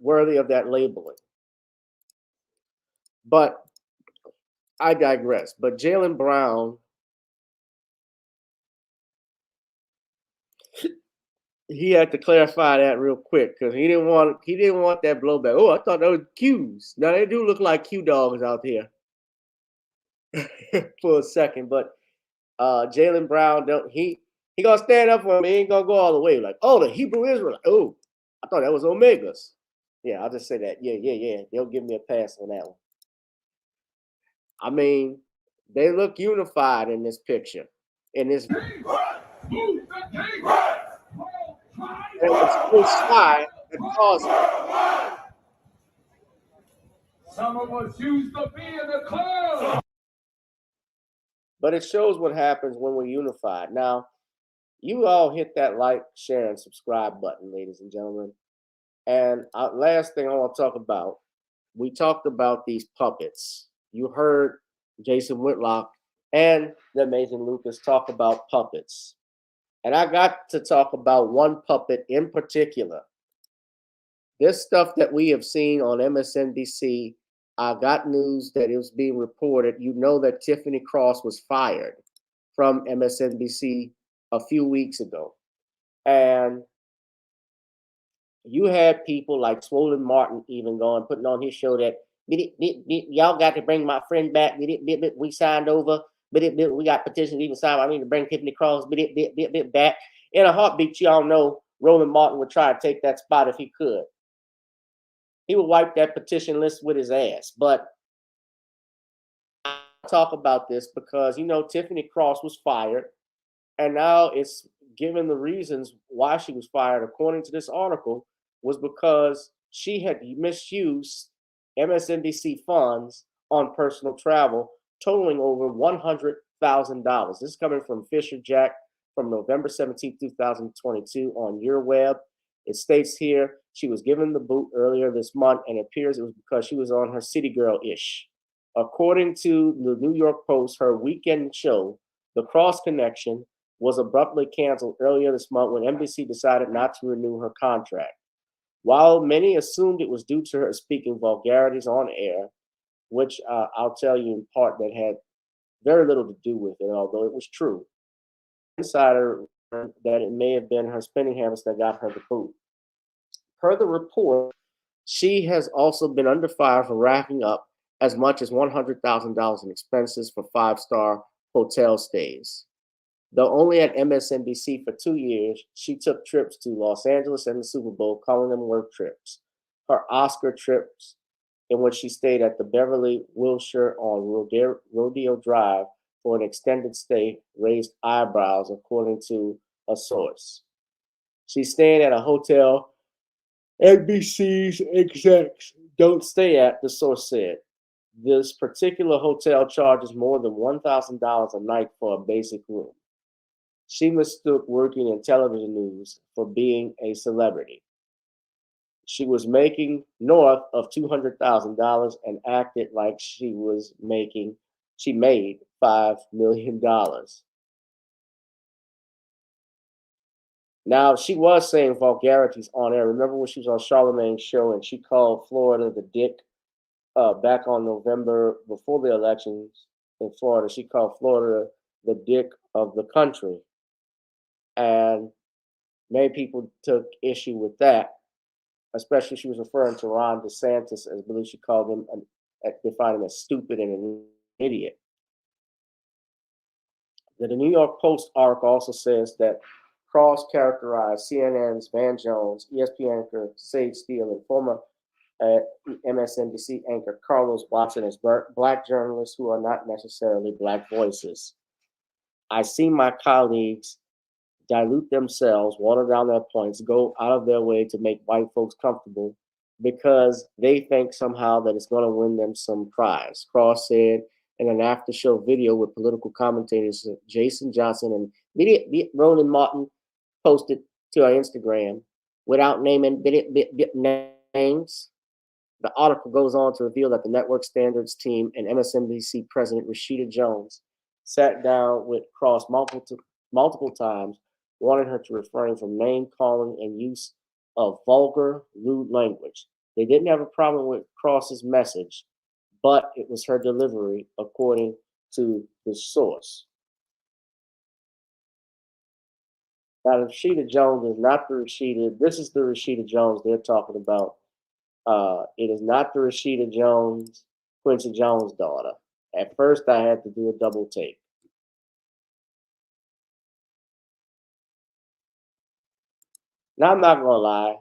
worthy of that labeling. But I digress. But Jaylen Brown, he had to clarify that real quick because he didn't want that blowback. Oh, I thought that was Qs. Now they do look like Q dogs out here for a second, but Jaylen Brown, he gonna stand up for me. He ain't gonna go all the way like, oh, the Hebrew Israelite. Oh, I thought that was Omegas. Yeah, I'll just say that. Yeah. They'll give me a pass on that one. I mean, they look unified in this picture. In this, it was so shy that caused it. Some of us used to be in the club. But it shows what happens when we're unified. Now, you all hit that like, share, and subscribe button, ladies and gentlemen. And last thing I want to talk about, we talked about these puppets. You heard Jason Whitlock and the amazing Lucas talk about puppets. And I got to talk about one puppet in particular. This stuff that we have seen on MSNBC, I got news that it was being reported. You know that Tiffany Cross was fired from MSNBC a few weeks ago. And you had people like Swollen Martin even putting on his show that y'all got to bring my friend back. We signed over. We got petitions even signed. I mean to bring Tiffany Cross back. In a heartbeat, y'all know Roland Martin would try to take that spot if he could. He would wipe that petition list with his ass. But I talk about this because, you know, Tiffany Cross was fired. And now it's given the reasons why she was fired, according to this article, was because she had misused MSNBC funds on personal travel, totaling over $100,000. This is coming from Fisher Jack from November 17, 2022 on your web. It states here she was given the boot earlier this month, and it appears it was because she was on her City Girl-ish. According to the New York Post, her weekend show, The Cross Connection, was abruptly canceled earlier this month when NBC decided not to renew her contract. While many assumed it was due to her speaking vulgarities on air, which I'll tell you in part that had very little to do with it, although it was true, insider that it may have been her spending habits that got her the boot. Per the report, she has also been under fire for racking up as much as $100,000 in expenses for five-star hotel stays. Though only at MSNBC for 2 years, she took trips to Los Angeles and the Super Bowl, calling them work trips. Her Oscar trips, in which she stayed at the Beverly Wilshire on Rodeo Drive for an extended stay, raised eyebrows, according to a source. She stayed at a hotel NBC's execs don't stay at, the source said. This particular hotel charges more than $1,000 a night for a basic room. She mistook working in television news for being a celebrity. She was making north of $200,000 and acted like she made $5 million. Now, she was saying vulgarities on air. Remember when she was on Charlamagne's show and she called Florida the dick back on November before the elections in Florida? She called Florida the dick of the country. And many people took issue with that, especially she was referring to Ron DeSantis, as I believe she called him, defined him as stupid and an idiot. The New York Post article also says that Cross characterized CNN's Van Jones, ESPN anchor Sage Steele, and former MSNBC anchor Carlos Watson as black journalists who are not necessarily black voices. I see my colleagues dilute themselves, water down their points, go out of their way to make white folks comfortable because they think somehow that it's going to win them some prize. Cross said in an after-show video with political commentators Jason Johnson and Roland Martin posted to our Instagram without naming names. The article goes on to reveal that the network standards team and MSNBC president Rashida Jones sat down with Cross multiple times, wanting her to refrain from name calling and use of vulgar, rude language. They didn't have a problem with Cross's message, but it was her delivery, according to the source. Now, Rashida Jones is not the Rashida. This is the Rashida Jones they're talking about. It is not the Rashida Jones, Quincy Jones' daughter. At first, I had to do a double take. Now, I'm not going to lie.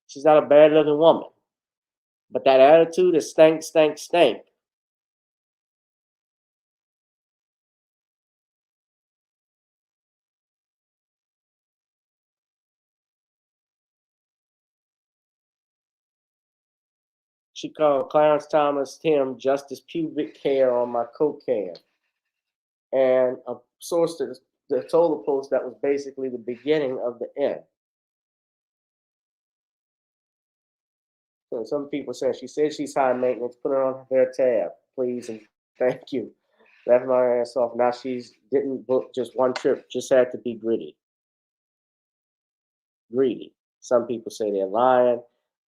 She's not a bad-looking woman. But that attitude is stank, stank, stank. She called Clarence Thomas Tim Justice pubic hair on my coke can. And a source that told the Post that was basically the beginning of the end. So some people say she said she's high maintenance. Put her on her tab, please, and thank you. Left my ass off. Now she's didn't book just one trip. Just had to be greedy. Greedy. Some people say they're lying.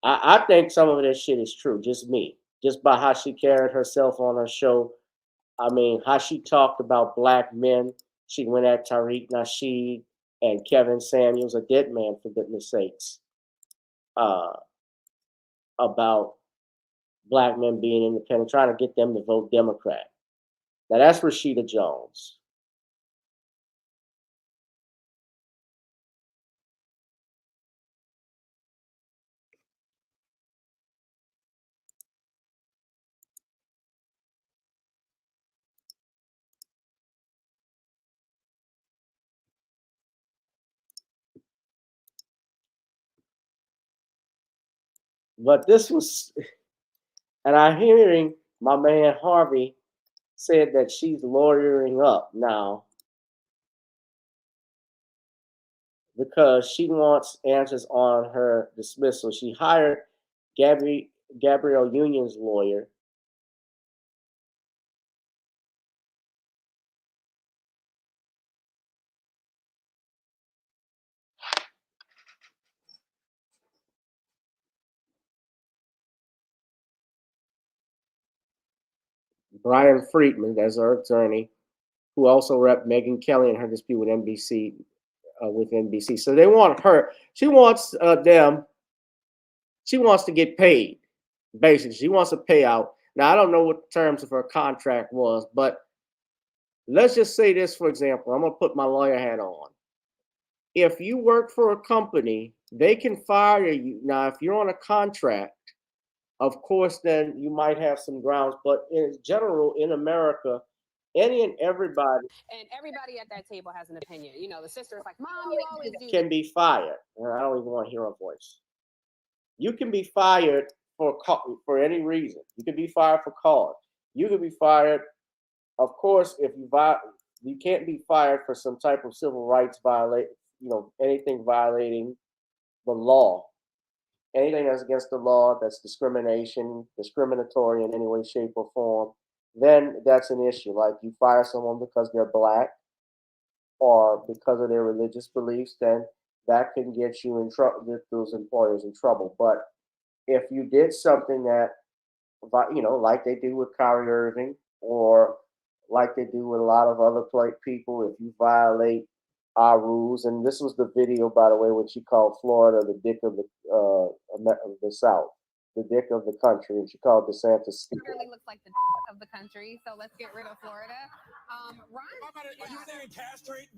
I think some of this shit is true. Just me. Just by how she carried herself on her show. I mean, how she talked about black men. She went at Tariq Nasheed and Kevin Samuels, a dead man for goodness sakes, about black men being independent, trying to get them to vote Democrat. Now that's Rashida Jones. But this was, and I'm hearing my man Harvey said that she's lawyering up now because she wants answers on her dismissal. She hired Gabrielle Union's lawyer. Brian Friedman, as her attorney, who also repped Megyn Kelly in her dispute with NBC. So they want her. She wants them. She wants to get paid. Basically, she wants a payout. Now I don't know what the terms of her contract was, but let's just say this, for example. I'm gonna put my lawyer hat on. If you work for a company, they can fire you. Now, if you're on a contract, of course, then you might have some grounds. But in general, in America, any and everybody And everybody at that table has an opinion. You know, the sister is like, Mom, you always do can be fired. And I don't even want to hear her voice. You can be fired for any reason. You can be fired for cause. You can be fired, of course, if you can't be fired for some type of civil rights violation, anything violating the law. Anything that's against the law, that's discriminatory in any way, shape, or form, then that's an issue. Like you fire someone because they're black or because of their religious beliefs, then that can get you in trouble, get those employers in trouble. But if you did something that, like they do with Kyrie Irving or like they do with a lot of other people, if you violate our rules, and this was the video, by the way, when she called Florida the dick of the South, the dick of the country, and she called DeSantis stupid. Really looks like the dick of the country. So let's get rid of Florida. Ron, are you saying castrate?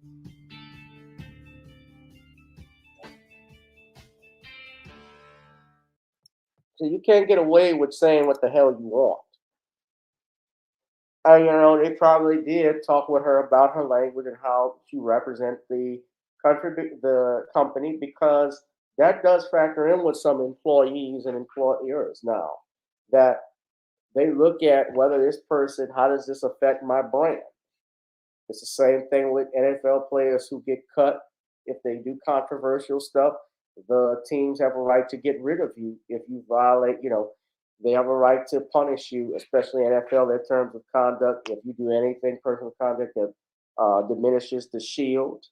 So you can't get away with saying what the hell you want. And they probably did talk with her about her language and how she represents the country, the company, because that does factor in with some employees and employers now, that they look at whether this person, how does this affect my brand? It's the same thing with NFL players who get cut. If they do controversial stuff, the teams have a right to get rid of you if you violate, they have a right to punish you, especially NFL, their terms of conduct. If you do anything, personal conduct that diminishes the shield,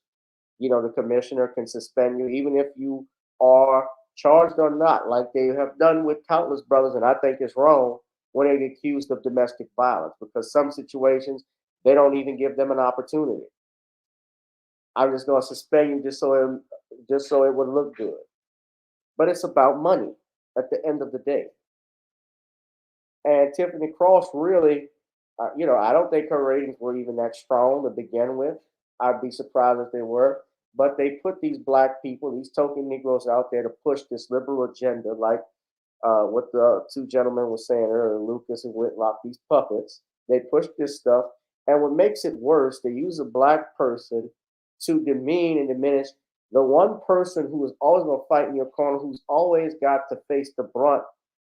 the commissioner can suspend you, even if you are charged or not, like they have done with countless brothers. And I think it's wrong when they get accused of domestic violence, because some situations, they don't even give them an opportunity. I'm just going to suspend you just so it would look good. But it's about money at the end of the day. And Tiffany Cross really, I don't think her ratings were even that strong to begin with. I'd be surprised if they were. But they put these black people, these token Negroes out there to push this liberal agenda, like what the two gentlemen were saying earlier, Lucas and Whitlock, these puppets. They push this stuff. And what makes it worse, they use a black person to demean and diminish the one person who is always going to fight in your corner, who's always got to face the brunt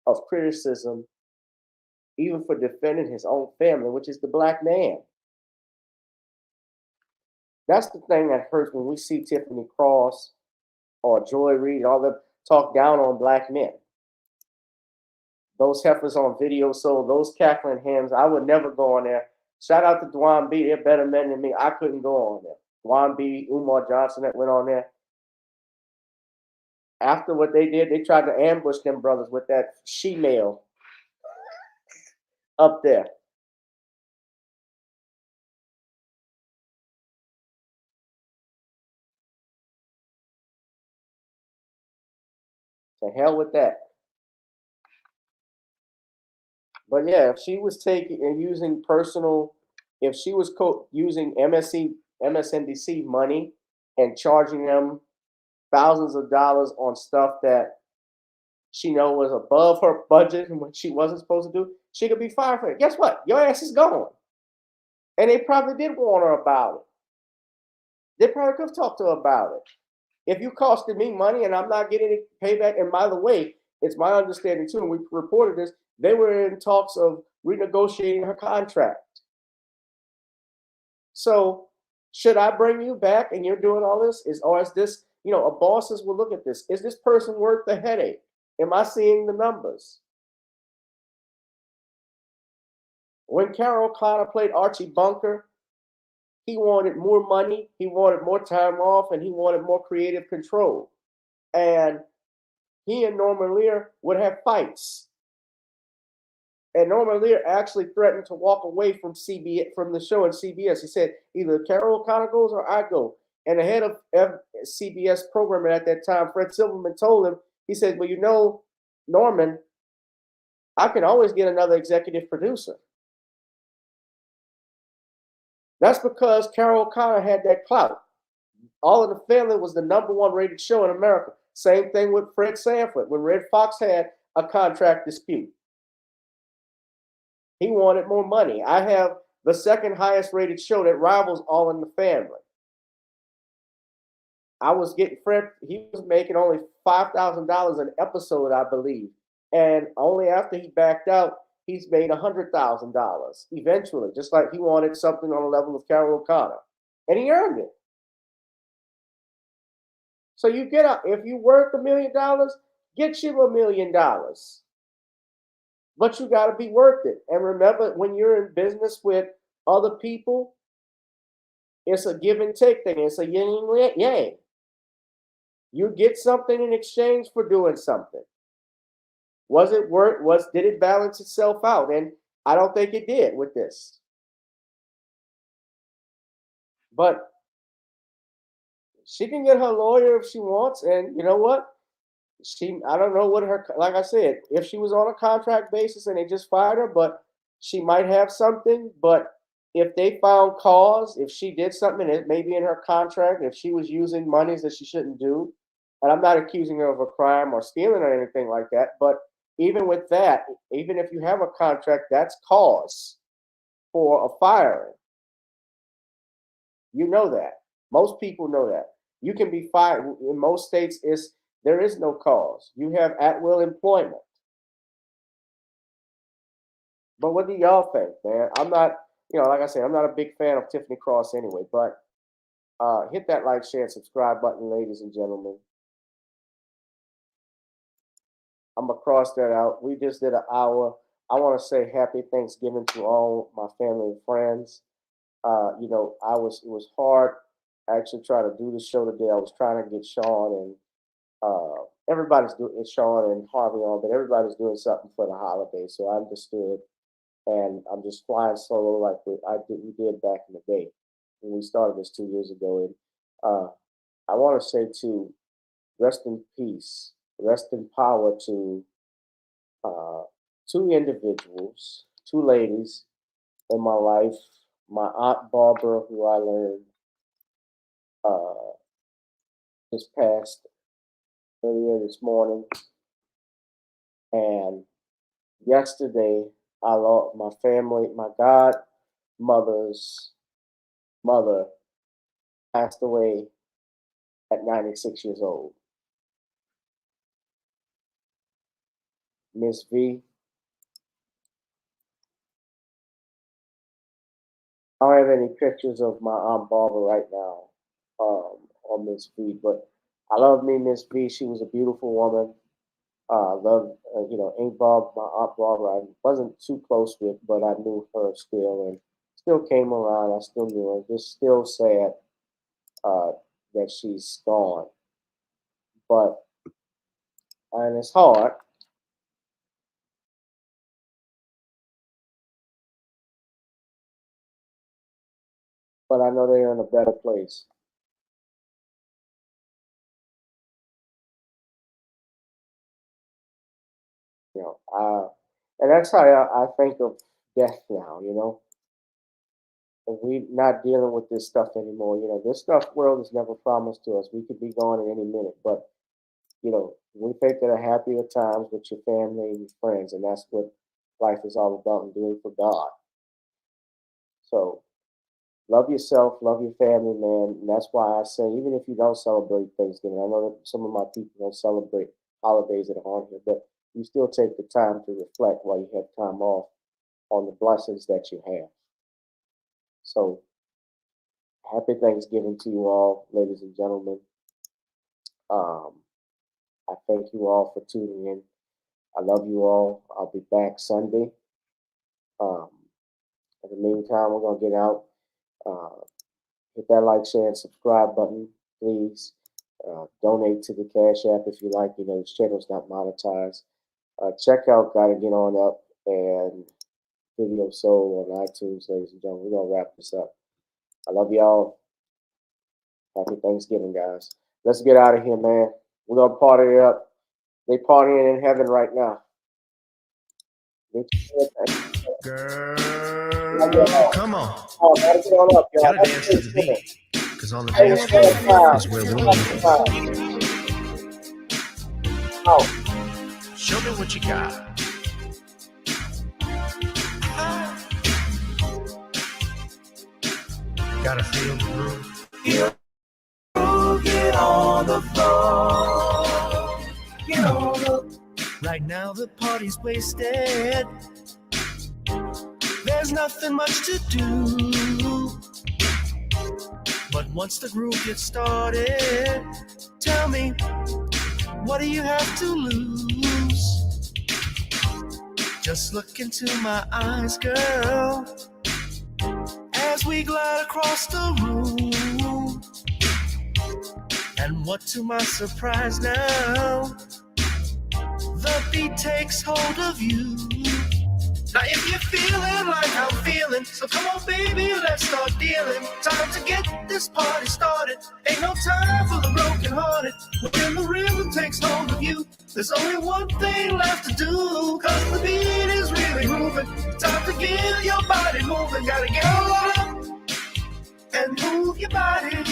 of criticism, even for defending his own family, which is the black man. That's the thing that hurts when we see Tiffany Cross or Joy Reid, all them talk down on black men. Those heifers on video, so those cackling hams, I would never go on there. Shout out to Dwan B. They're better men than me. I couldn't go on there. Dwan B, Umar Johnson that went on there. After what they did, they tried to ambush them brothers with that she-mail up there. To hell with that. But yeah, if she was taking and using personal, if she was using MSNBC money and charging them thousands of dollars on stuff that she know was above her budget and what she wasn't supposed to do, she could be fired for it. Guess what? Your ass is gone. And they probably did warn her about it. They probably could have talked to her about it. If you costed me money and I'm not getting any payback, and by the way, it's my understanding too, and we reported this, they were in talks of renegotiating her contract. So should I bring you back and you're doing all this? Or is this, a bosses will look at this. Is this person worth the headache? Am I seeing the numbers? When Carol Connor played Archie Bunker, he wanted more money, he wanted more time off, and he wanted more creative control. And he and Norman Lear would have fights. And Norman Lear actually threatened to walk away from the show on CBS. He said, either Carol Connor goes or I go. And the head of CBS programming at that time, Fred Silverman, told him, he said, well, Norman, I can always get another executive producer. That's because Carol Connor had that clout. All in the Family was the #1 rated show in America. Same thing with Fred Sanford. When Red Fox had a contract dispute, he wanted more money. I have the second highest rated show that rivals All in the Family. I was getting Fred, he was making only $5,000 an episode, I believe. And only after he backed out, he's made $100,000 eventually, just like he wanted something on the level of Carol O'Connor. And he earned it. So you get up, if you worth $1 million, get you $1 million. But you got to be worth it. And remember, when you're in business with other people, it's a give and take thing. It's a yin and yang. You get something in exchange for doing something. Was it worth? Did it balance itself out? And I don't think it did with this. But she can get her lawyer if she wants, and you know what? I don't know what like I said, if she was on a contract basis and they just fired her, but she might have something. But if they found cause, if she did something, it may be in her contract, if she was using monies that she shouldn't do, and I'm not accusing her of a crime or stealing or anything like that, but even with that, even if you have a contract, that's cause for a firing. You know that. Most people know that. You can be fired. In most states, there is no cause. You have at-will employment. But what do y'all think, man? I'm not, like I said, I'm not a big fan of Tiffany Cross anyway, but hit that like, share, and subscribe button, ladies and gentlemen. I'm going to cross that out. We just did an hour. I want to say happy Thanksgiving to all my family and friends. It was hard actually trying to do the show today. I was trying to get Sean and everybody's doing Sean and Harvey on, but everybody's doing something for the holiday. So I understood, and I'm just flying solo like we did back in the day when we started this 2 years ago. And I want to say too, rest in peace, rest in power to two individuals, two ladies in my life. My Aunt Barbara, who I learned just passed earlier this morning, and yesterday I lost my family. My godmother's mother passed away at 96 years old. Miss V, I don't have any pictures of my Aunt Barbara right now on Miss V, but I love me Miss V. She was a beautiful woman. I love, Aunt Bob, my Aunt Barbara. I wasn't too close with, but I knew her still and still came around. I still knew her. Just still sad that she's gone. But, and it's hard. But I know they're in a better place. And that's how I think of death now. And we not dealing with this stuff anymore. This stuff world is never promised to us. We could be gone at any minute, but we think of the happier times with your family and your friends, and that's what life is all about and doing for God. So love yourself, love your family, man. And that's why I say, even if you don't celebrate Thanksgiving, I know that some of my people don't celebrate holidays that are on here, but you still take the time to reflect while you have time off on the blessings that you have. So happy Thanksgiving to you all, ladies and gentlemen. I thank you all for tuning in. I love you all. I'll be back Sunday. In the meantime, we're going to get out. Hit that like, share, and subscribe button, please. Donate to the Cash App if you like. This channel's not monetized. Check out Gotta Get On Up and Video Soul on iTunes, ladies and gentlemen. We're going to wrap this up. I love y'all. Happy Thanksgiving, guys. Let's get out of here, man. We're going to party it up. They partying in heaven right now. Girl, come on. Gotta get on up, y'all. Gotta dance to the beat. Because on the dance floor is where we're moving. Show me what you got. Gotta feel the groove. Get on the floor. Get on the. Right now the party's wasted. There's nothing much to do. But once the groove gets started, tell me, what do you have to lose? Just look into my eyes, girl, as we glide across the room. And what to my surprise now, the beat takes hold of you. Now if you're feeling like I'm feeling, so come on baby, let's start dealing. Time to get this party started. Ain't no time for the broken hearted. When the rhythm takes hold of you, there's only one thing left to do. Cause the beat is really moving. Time to get your body moving. Gotta get on up and move your body.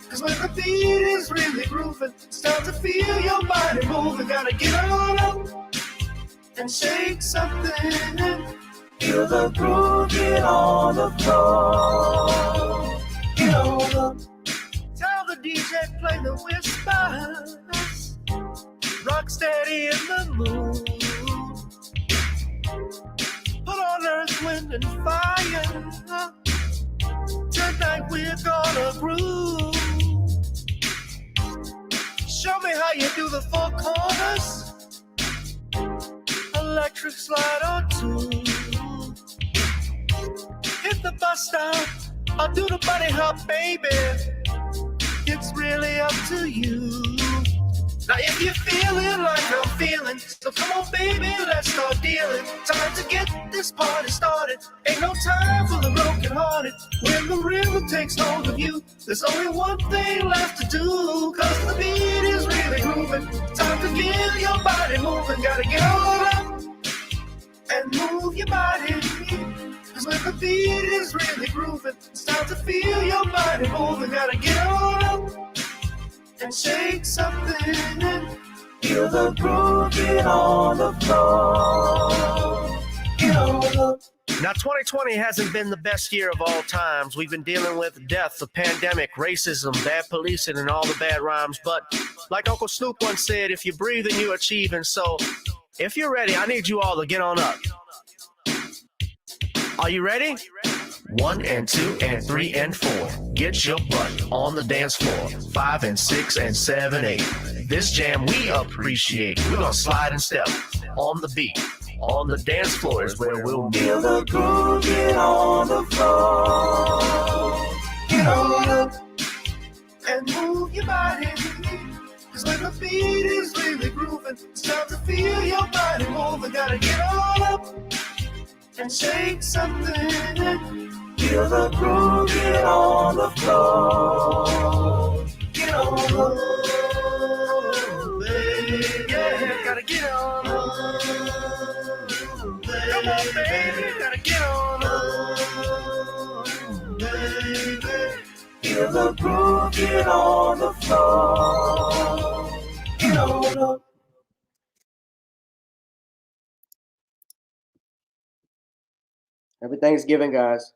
Cause when the beat is really grooving, it's time to feel your body moving. Gotta get on up and shake something. Feel the groove, get on the floor. Get on up. Tell the DJ play the whispers. Rock steady in the mood. Put on earth, wind, and fire. Tonight we're gonna groove. Show me how you do the four corners. Electric slide or two. Hit the bus stop or do the bunny hop, baby. It's really up to you. Now if you're feeling like I'm feeling, so come on baby, let's start dealing. Time to get this party started. Ain't no time for the broken hearted. When the rhythm takes hold of you, there's only one thing left to do. Cause the beat is really grooving. Time to get your body moving. Gotta get on up and move your body. Cause when the beat is really grooving, it's time to feel your body moving. Gotta get on up and shake something. Feel the groove, get on the floor. Get on up. Now, 2020 hasn't been the best year of all times. We've been dealing with death, the pandemic, racism, bad policing, and all the bad rhymes. But like Uncle Snoop once said, if you're breathing, you're achieving. So if you're ready, I need you all to get on up. Are you ready? 1 and 2 and 3 and 4. Get your butt on the dance floor. 5 and 6 and 7, 8. This jam we appreciate. We're gonna slide and step on the beat. On the dance floor is where we'll meet. Feel the groove, get on the floor. Get on up and move your body. Cause when the beat is really grooving, it's time to feel your body moving. Gotta get on up and shake something. Feel the groove, get on the floor. Get on up, baby. Yeah, gotta get on up. Come on, baby, gotta get on up, baby. Feel the groove, get on the floor. Get on up. Happy Thanksgiving, guys.